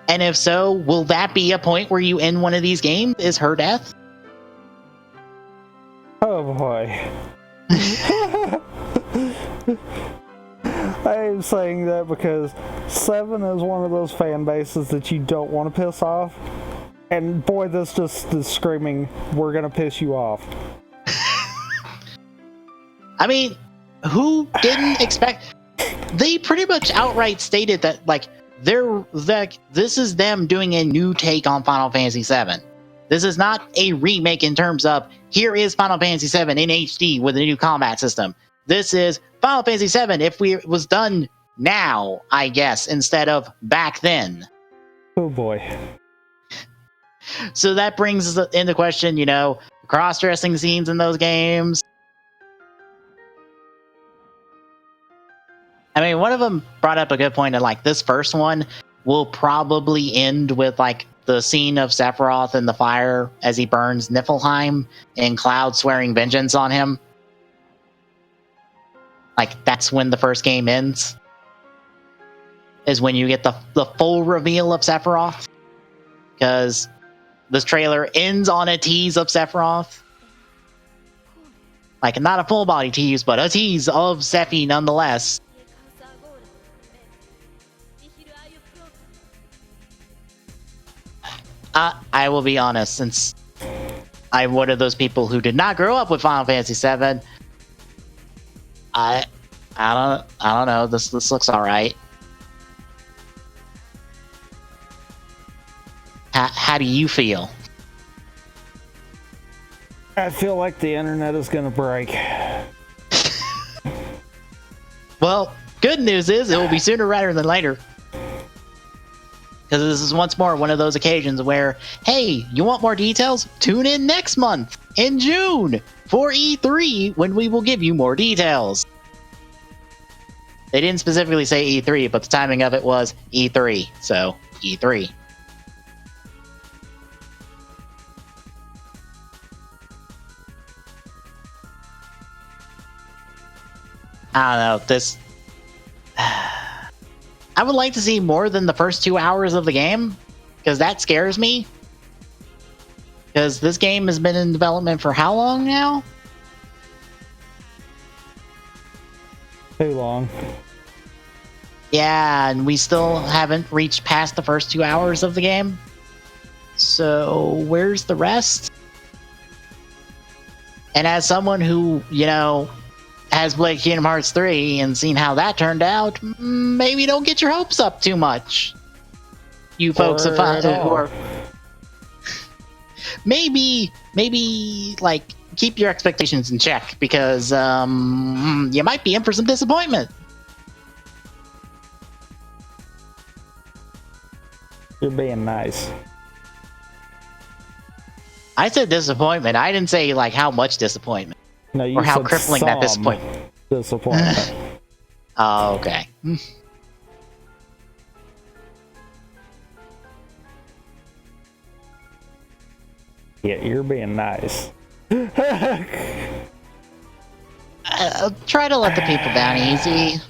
And if so, will that be a point where you end one of these games? Is her death? Oh boy. I am saying that because 7 is one of those fan bases that you don't want to piss off. And boy, this just is screaming, we're gonna piss you off. I mean, who didn't expect... They pretty much outright stated that, like, this is them doing a new take on Final Fantasy VII. This is not a remake in terms of, here is Final Fantasy VII in HD with a new combat system. This is Final Fantasy VII if it was done now, I guess, instead of back then. Oh boy. So that brings into question, cross-dressing scenes in those games. I mean, one of them brought up a good point of, like, this first one will probably end with, like, the scene of Sephiroth in the fire as he burns Niflheim and Cloud swearing vengeance on him. Like, that's when the first game ends. Is when you get the full reveal of Sephiroth. Because this trailer ends on a tease of Sephiroth. Like, not a full body tease, but a tease of Sephi nonetheless. I will be honest, since I'm one of those people who did not grow up with Final Fantasy VII, I don't know. This looks all right. How do you feel? I feel like the internet is gonna break. Well, good news is it will be sooner rather than later. Because this is once more one of those occasions where, hey, you want more details? Tune in next month, in June, for E3, when we will give you more details. They didn't specifically say E3, but the timing of it was E3, so E3. I don't know, this... I would like to see more than the first 2 hours of the game, because that scares me. Because this game has been in development for how long now? Too long. Yeah, and we still haven't reached past the first 2 hours of the game. So, where's the rest? And as someone who, you know, has played Kingdom Hearts 3 and seen how that turned out, maybe don't get your hopes up too much. You folks who are... maybe, like, keep your expectations in check, because you might be in for some disappointment. You're being nice. I said disappointment. I didn't say, like, how much disappointment. No, you or how said crippling that disappointment. Disappointment. Oh, okay. Yeah, you're being nice. Try to let the people down easy.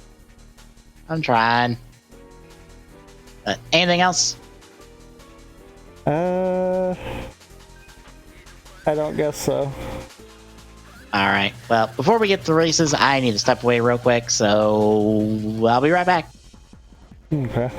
I'm trying. Anything else? I don't guess so. Alright, well, before we get to the races, I need to step away real quick, so I'll be right back. Okay.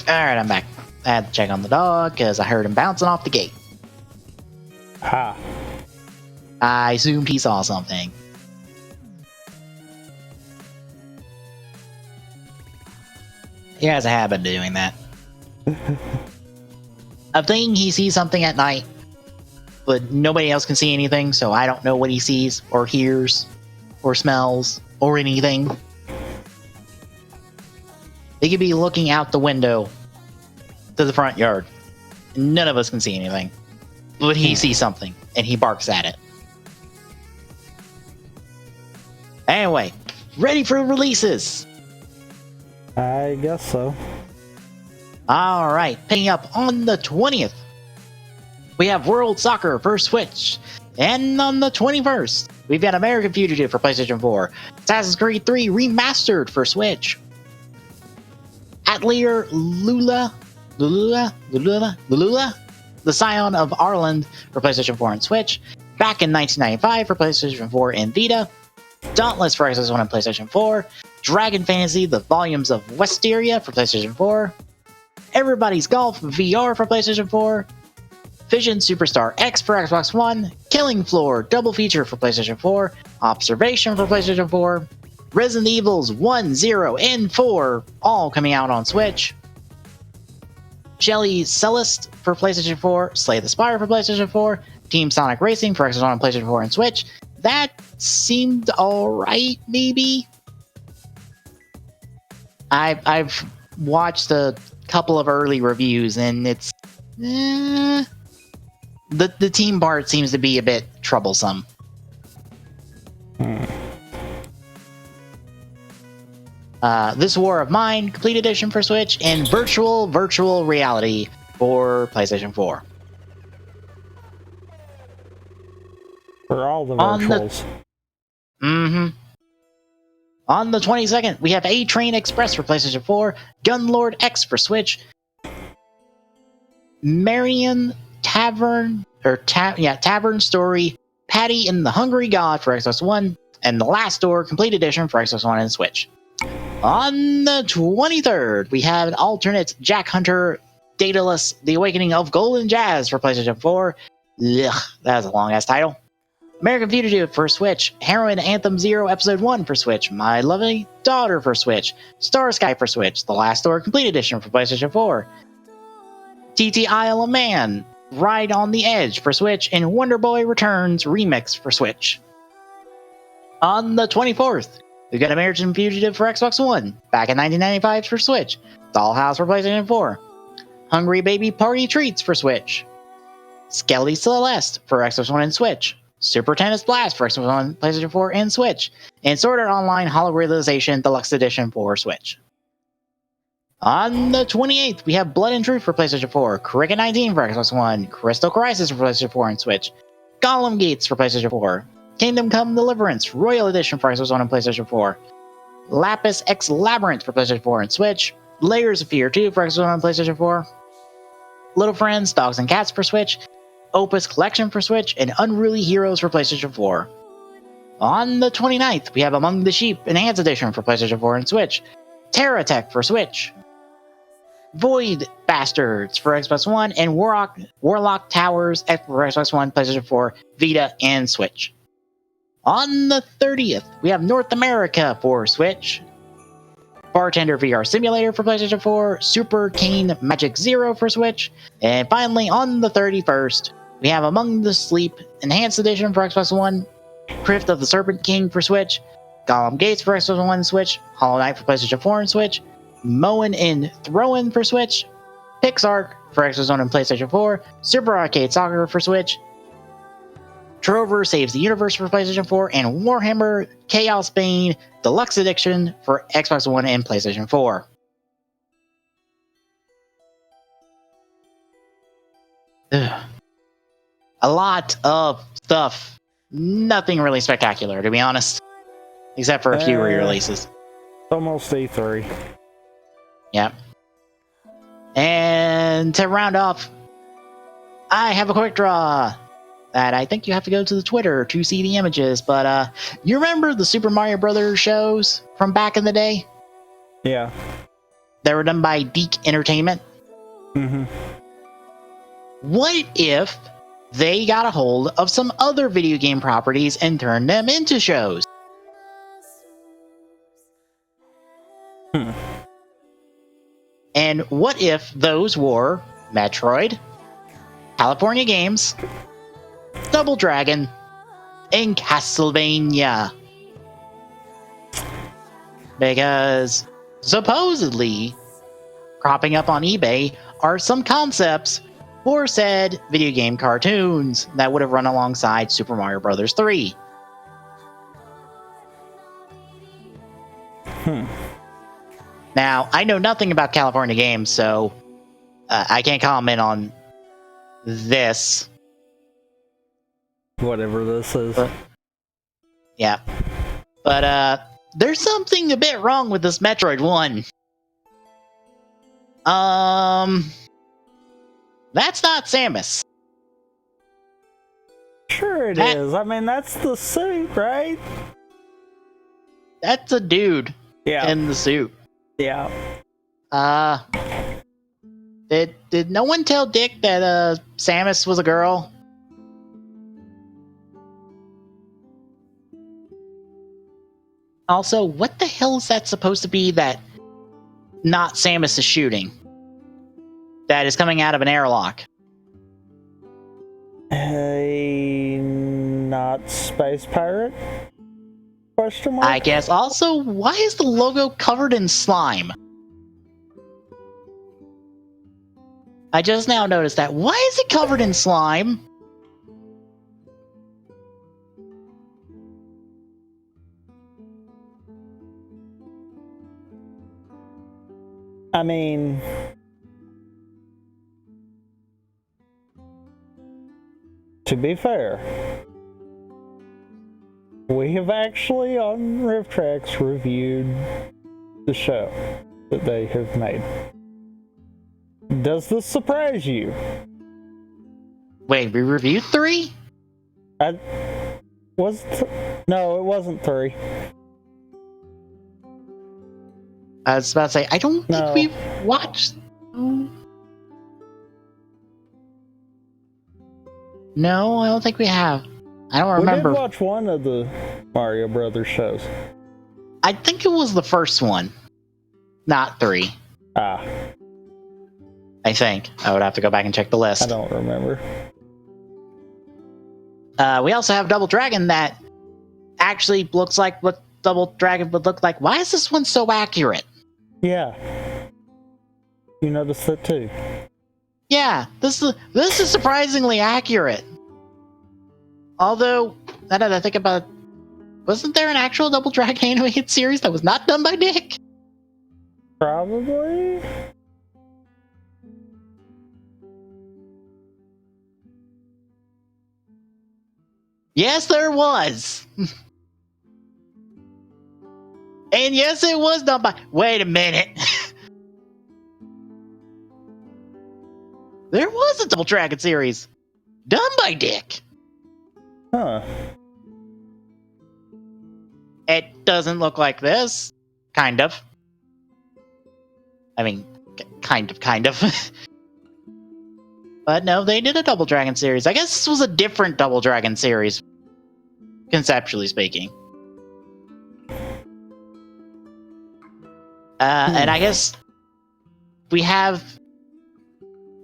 Alright, I'm back. I had to check on the dog because I heard him bouncing off the gate. Ha. I assumed he saw something. He has a habit of doing that. A thing, he sees something at night, but nobody else can see anything, so I don't know what he sees, or hears, or smells, or anything. He could be looking out the window to the front yard. None of us can see anything. But he sees something, and he barks at it. Anyway, ready for releases! I guess so. Alright, picking up on the 20th, we have World Soccer for Switch. And on the 21st, we've got American Fugitive for PlayStation 4, Assassin's Creed 3 Remastered for Switch, Atelier Lula, the Scion of Ireland for PlayStation 4 and Switch, back in 1995 for PlayStation 4 and Vita, Dauntless for Xbox One and PlayStation 4, Dragon Fantasy, The Volumes of Westeria for PlayStation 4, Everybody's Golf VR for PlayStation 4, Vision Superstar X for Xbox One, Killing Floor Double Feature for PlayStation 4, Observation for PlayStation 4, Resident Evils 1, 0, and 4, all coming out on Switch, Shelly Celeste for PlayStation 4, Slay the Spire for PlayStation 4, Team Sonic Racing for Xbox One and PlayStation 4 and Switch. That seemed alright, maybe? I've watched a couple of early reviews, and it's... the team part seems to be a bit troublesome. This War of Mine Complete Edition for Switch, and Virtual Reality for PlayStation 4. For all the virtuals. On the 22nd, we have A-Train Express for PlayStation 4, Gunlord X for Switch, Marion Tavern Story, Patty and the Hungry God for Xbox One, and The Last Door Complete Edition for Xbox One and Switch. On the 23rd, we have an alternate Jack Hunter Daedalus, The Awakening of Golden Jazz for PlayStation 4. Ugh, that was a long-ass title. American Fugitive for Switch, Heroin Anthem 0 Episode 1 for Switch, My Lovely Daughter for Switch, Star Sky for Switch, The Last Door Complete Edition for PlayStation 4, TT Isle of Man, Ride on the Edge for Switch, and Wonder Boy Returns Remix for Switch. On the 24th, we've got American Fugitive for Xbox One, back in 1995 for Switch, Dollhouse for PlayStation 4, Hungry Baby Party Treats for Switch, Skelly Celeste for Xbox One and Switch, Super Tennis Blast for Xbox One, PlayStation 4, and Switch, and Sword Art Online Hollow Realization Deluxe Edition for Switch. On the 28th, we have Blood and Truth for PlayStation 4, Cricket 19 for Xbox One, Crystal Crisis for PlayStation 4 and Switch, Gollum Gates for PlayStation 4, Kingdom Come Deliverance Royal Edition for Xbox One and PlayStation 4, Lapis X Labyrinth for PlayStation 4 and Switch, Layers of Fear 2 for Xbox One and PlayStation 4, Little Friends, Dogs and Cats for Switch, Opus Collection for Switch, and Unruly Heroes for PlayStation 4. On the 29th, we have Among the Sheep Enhanced Edition for PlayStation 4 and Switch, Terra Tech for Switch, Void Bastards for Xbox One, and Warlock Towers for Xbox One, PlayStation 4, Vita, and Switch. On the 30th, we have North America for Switch, Bartender VR Simulator for PlayStation 4, Super Cane Magic Zero for Switch, and finally on the 31st, we have Among the Sleep Enhanced Edition for Xbox One, Crypt of the Serpent King for Switch, Gollum Gates for Xbox One and Switch, Hollow Knight for PlayStation 4 and Switch, Moen and Throwin for Switch, Pixark for Xbox One and PlayStation 4, Super Arcade Soccer for Switch, Trover Saves the Universe for PlayStation 4, and Warhammer Chaos Bane Deluxe Edition for Xbox One and PlayStation 4. Ugh. A lot of stuff. Nothing really spectacular, to be honest. Except for a few re-releases. Almost E3. Yep. And to round off, I have a quick draw that I think you have to go to the Twitter to see the images, but you remember the Super Mario Brothers shows from back in the day? Yeah. that were done by Deke Entertainment. Mm-hmm. What if they got a hold of some other video game properties and turned them into shows? And what if those were Metroid, California Games, Double Dragon, and Castlevania? Because supposedly cropping up on eBay are some concepts for said video game cartoons that would have run alongside Super Mario Bros. 3. Now, I know nothing about California Games, so I can't comment on this. Whatever this is. Yeah. But there's something a bit wrong with this Metroid 1. That's not Samus. Sure it is. I mean, that's the suit, right? That's a dude in the suit. Yeah. Did no one tell Dick that Samus was a girl? Also, what the hell is that supposed to be that not Samus is shooting? That is coming out of an airlock. A not space pirate? Question mark? I guess. Also, why is the logo covered in slime? I just now noticed that. Why is it covered in slime? I mean, to be fair, we have actually on Rift Tracks reviewed the show that they have made. Does this surprise you? Wait, we reviewed 3? No, it wasn't 3. I was about to say, I don't think we've watched. No, I don't think we have. I don't remember. We did watch one of the Mario Brothers shows. I think it was the first one, not 3. I think. I would have to go back and check the list. I don't remember. We also have Double Dragon that actually looks like what Double Dragon would look like. Why is this one so accurate? Yeah. You noticed that too. Yeah, this is surprisingly accurate. Although, now that I think about it, wasn't there an actual Double Dragon animated series that was not done by Dick? Probably. Yes, there was. And yes, it was done by... Wait a minute. There was a Double Dragon series done by Dick. Huh. It doesn't look like this. Kind of. I mean, kind of. But no, they did a Double Dragon series. I guess this was a different Double Dragon series, conceptually speaking. And I guess we have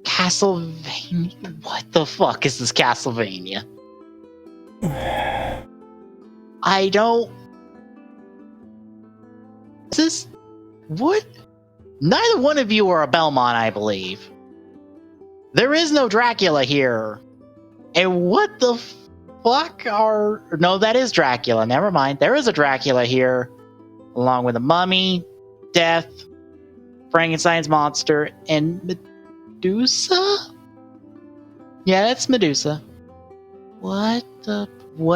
Castlevania. What the fuck is this Castlevania? I don't... Is this... What? Neither one of you are a Belmont, I believe. There is no Dracula here. And what the fuck are... No, that is Dracula. Never mind. There is a Dracula here. Along with a mummy, Death, Frankenstein's monster, and Medusa? Yeah, that's Medusa. What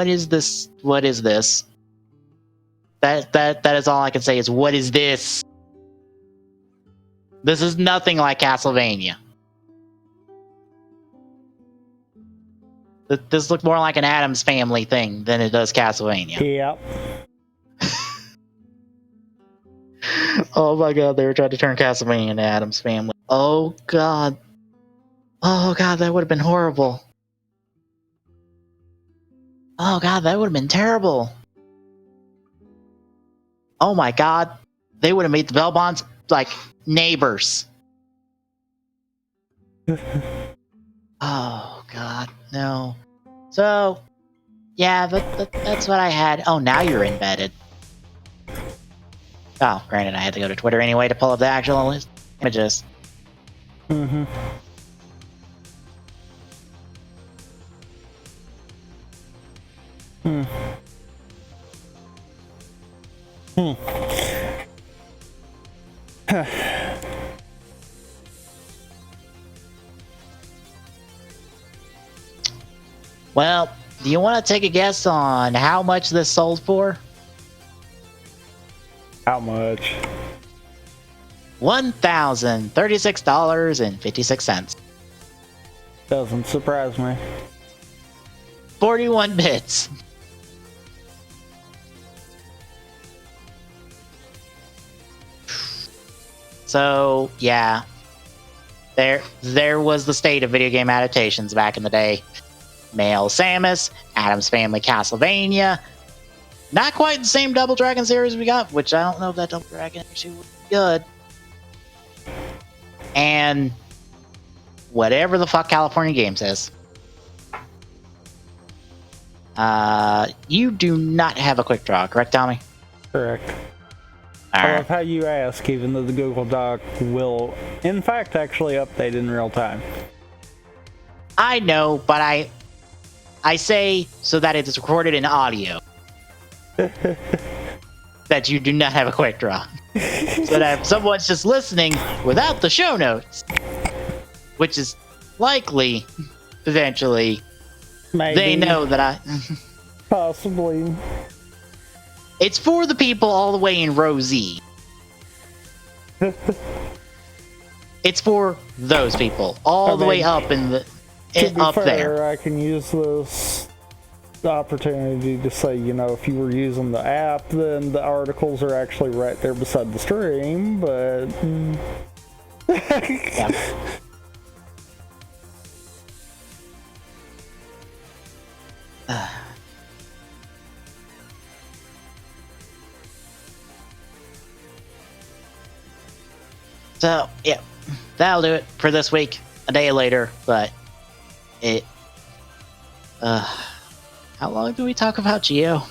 is this? What is this? That is all I can say is, what is this? This is nothing like Castlevania. This looks more like an Addams Family thing than it does Castlevania. Yep. Oh my god, they were trying to turn Castlevania into Adam's Family. Oh god. Oh god, that would have been horrible. Oh god, that would have been terrible. Oh my god, they would have made the Belmonts like neighbors. Oh god, no. So, yeah, that's what I had. Oh, now you're embedded. Oh, granted, I had to go to Twitter anyway to pull up the actual list images. Mm-hmm. Hmm. Hmm. Well, do you want to take a guess on how much this sold for? How much? $1,036.56. Doesn't surprise me. 41 bits. So, yeah. There was the state of video game adaptations back in the day. Male Samus, Adam's Family Castlevania. Not quite the same Double Dragon series we got, which I don't know if that Double Dragon actually would be good. And whatever the fuck California Games is. You do not have a quick draw, correct, Tommy? Correct. All I right. love how you ask, even though the Google Doc will, in fact, actually update in real time. I know, but I say so that it is recorded in audio. That you do not have a quick draw. So that if someone's just listening without the show notes, which is likely, eventually, Maybe. they know that I... Possibly. It's for the people all the way in row Z. It's for those people all the way up in the... To be up fair, there. I can use this opportunity to say, you know, if you were using the app, then the articles are actually right there beside the stream, but... Yeah. So, yeah, that'll do it for this week. A day later, but it... how long do we talk about Geo?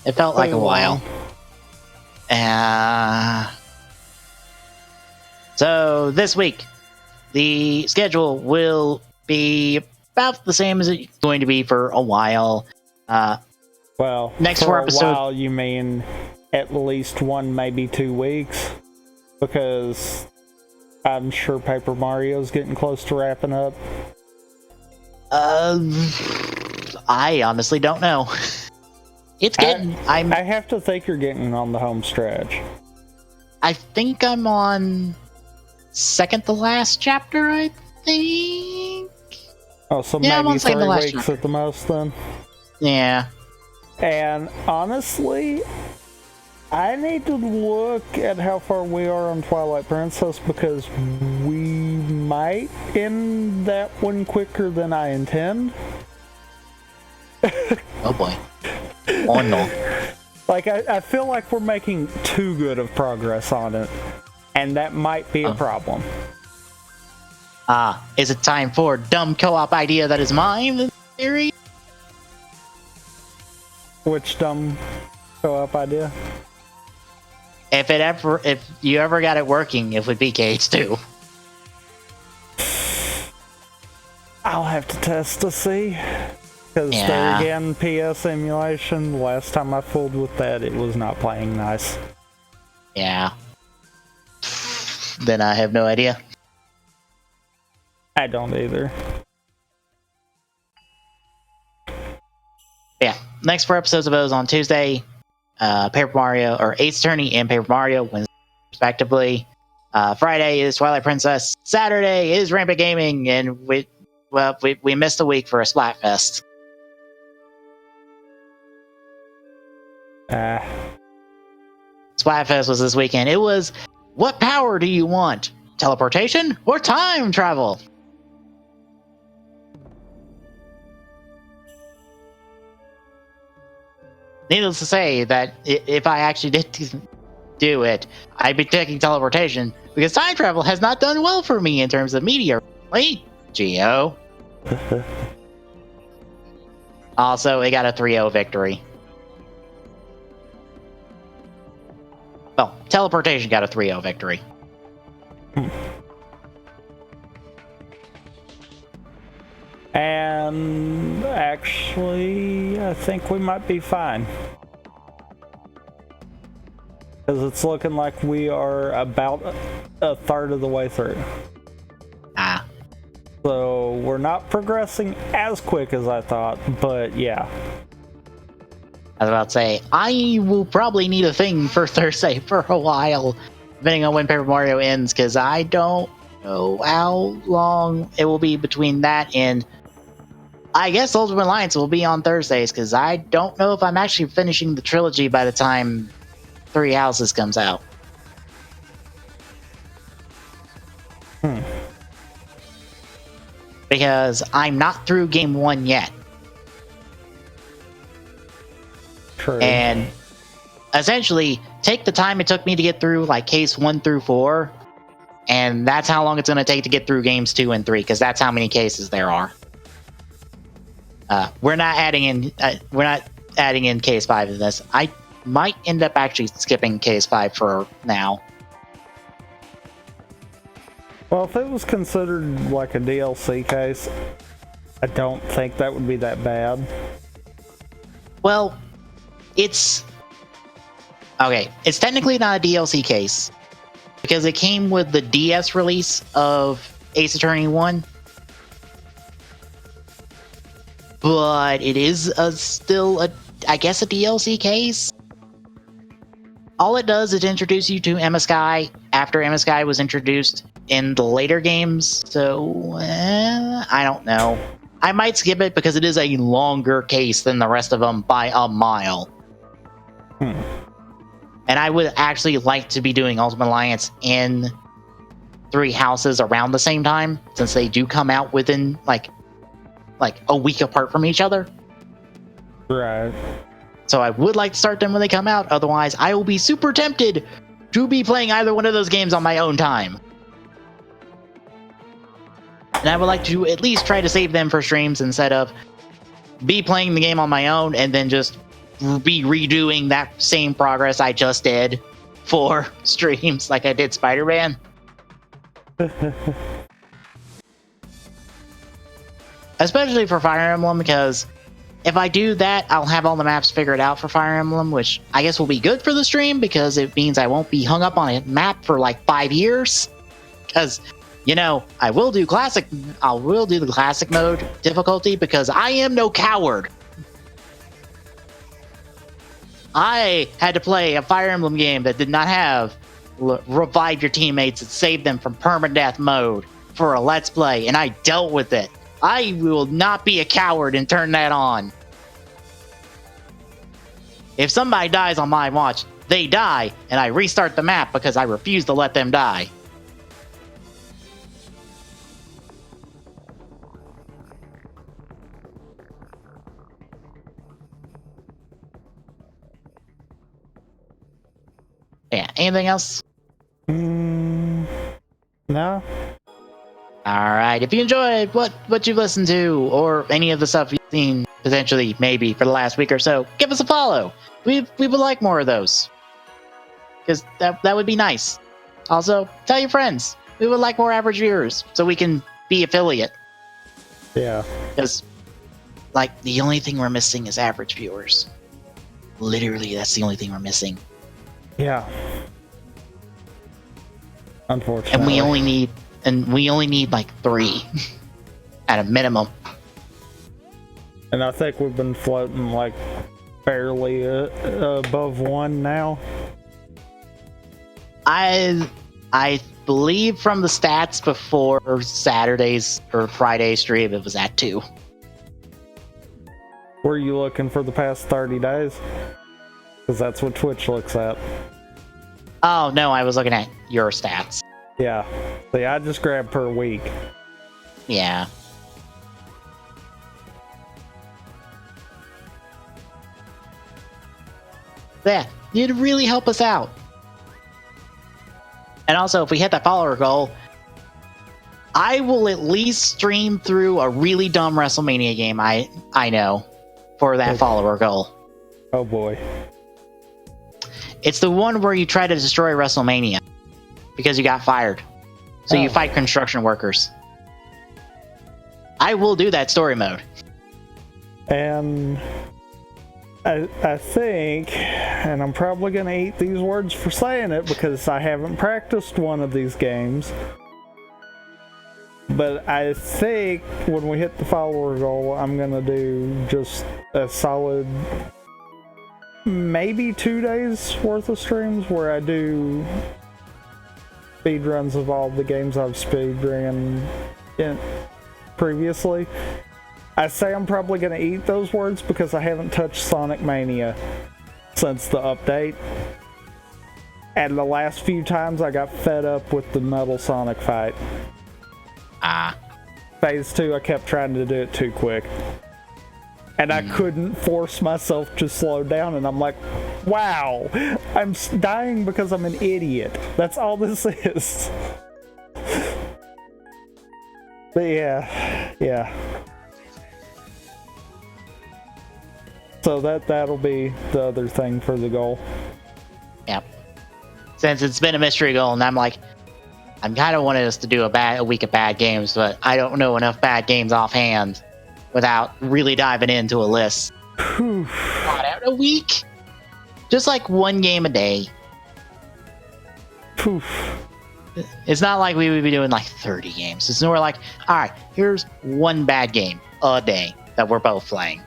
It felt like a while. So, this week, the schedule will be about the same as it's going to be for a while. Well, next for four a episodes... while, you mean at least 1, maybe 2 weeks? Because I'm sure Paper Mario's getting close to wrapping up. I honestly don't know. It's getting... I have to think you're getting on the home stretch. I think I'm on second to last chapter, I think? Oh, so Yeah, I'm maybe on second to 3 last weeks chapter. at the most then? Yeah. And honestly, I need to look at how far we are on Twilight Princess because we might end that one quicker than I intend. Oh boy. Oh no. Like, I feel like we're making too good of progress on it, and that might be a problem. Is it time for dumb co-op idea that is mine in theory? Which dumb co-op idea? If you ever got it working, it would be KH2. I'll have to test to see. Because there again, PS emulation, last time I fooled with that, it was not playing nice. Yeah. Then I have no idea. I don't either. Yeah. Next 4 episodes of those on Tuesday. Paper Mario, or Ace Attorney and Paper Mario, Wednesday respectively. Friday is Twilight Princess. Saturday is Rampant Gaming, and we missed a week for a Splatfest. Splatfest was this weekend. It was, what power do you want? Teleportation or time travel? Needless to say that if I actually did do it, I'd be taking teleportation because time travel has not done well for me in terms of media. Wait, Geo. Also, it got a 3-0 victory. Well, teleportation got a 3-0 victory. And actually, I think we might be fine. Because it's looking like we are about a third of the way through. Ah. So we're not progressing as quick as I thought, but yeah. I was about to say, I will probably need a thing for Thursday for a while, depending on when Paper Mario ends, because I don't know how long it will be between that and I guess Ultimate Alliance will be on Thursdays, because I don't know if I'm actually finishing the trilogy by the time Three Houses comes out. Because I'm not through game 1 yet. True. And essentially, take the time it took me to get through like case 1 through 4, and that's how long it's going to take to get through games 2 and 3, because that's how many cases there are. We're not adding in case 5 in this. I might end up actually skipping case 5 for now. Well, if it was considered like a DLC case, I don't think that would be that bad. Well, it's technically not a DLC case because it came with the DS release of Ace Attorney 1. But it is still a DLC case. All it does is introduce you to Emma Sky after Emma Sky was introduced in the later games. So, I don't know. I might skip it because it is a longer case than the rest of them by a mile. And I would actually like to be doing Ultimate Alliance in Three Houses around the same time, since they do come out within like a week apart from each other. Right. So I would like to start them when they come out. Otherwise, I will be super tempted to be playing either one of those games on my own time. And I would like to at least try to save them for streams instead of be playing the game on my own and then just be redoing that same progress I just did for streams like I did Spider-Man. Especially for Fire Emblem, because if I do that, I'll have all the maps figured out for Fire Emblem, which I guess will be good for the stream because it means I won't be hung up on a map for like 5 years. Because, I will do the classic mode difficulty because I am no coward. I had to play a Fire Emblem game that did not have revive your teammates and save them from permadeath mode for a Let's Play, and I dealt with it. I will not be a coward and turn that on. If somebody dies on my watch, they die, and I restart the map because I refuse to let them die. Yeah, anything else? No. Alright, if you enjoyed what you've listened to, or any of the stuff you've seen, potentially, maybe, for the last week or so, give us a follow. We would like more of those. Because that would be nice. Also, tell your friends. We would like more average viewers, so we can be affiliate. Yeah. Because, the only thing we're missing is average viewers. Literally, that's the only thing we're missing. Yeah. Unfortunately. And we only need 3 at a minimum. And I think we've been floating fairly above 1 now. I believe from the stats before Saturday's or Friday's stream, it was at 2. Were you looking for the past 30 days? Because that's what Twitch looks at. Oh, no, I was looking at your stats. Yeah. See, I just grabbed per week. Yeah. Yeah, you'd really help us out. And also, if we hit that follower goal, I will at least stream through a really dumb WrestleMania game I know for that follower goal. Oh boy. It's the one where you try to destroy WrestleMania because you got fired. So you fight construction workers. I will do that story mode. And I think, and I'm probably going to eat these words for saying it because I haven't practiced one of these games. But I think when we hit the follower goal, I'm going to do just a solid maybe 2 days worth of streams where I do speed runs of all the games I've speed ran previously. I say I'm probably going to eat those words because I haven't touched Sonic Mania since the update. And the last few times I got fed up with the Metal Sonic fight. Phase 2, I kept trying to do it too quick. And I couldn't force myself to slow down, and I'm like, wow, I'm dying because I'm an idiot. That's all this is. But yeah. So that'll be the other thing for the goal. Yep. Since it's been a mystery goal, and I'm like, I'm kind of wanting us to do a week of bad games, but I don't know enough bad games offhand without really diving into a list. Not out a week, just like one game a day. It's not like we would be doing like 30 games. It's more like, all right, here's one bad game a day that we're both playing.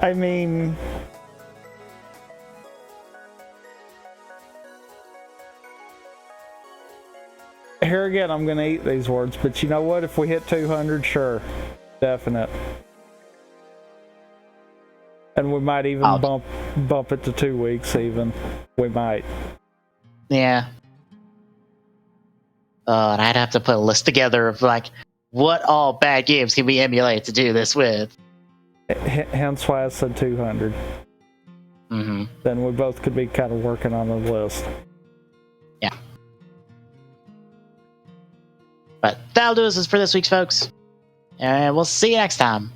I mean, here again, I'm gonna eat these words, but you know what? If we hit 200, sure, definite. And we might even bump it to 2 weeks. Even we might. Yeah. And I'd have to put a list together of like what all bad games can we emulate to do this with. Hence why I said 200. Mm-hmm. Then we both could be kind of working on the list. Yeah. But that'll do us for this week's folks. And we'll see you next time.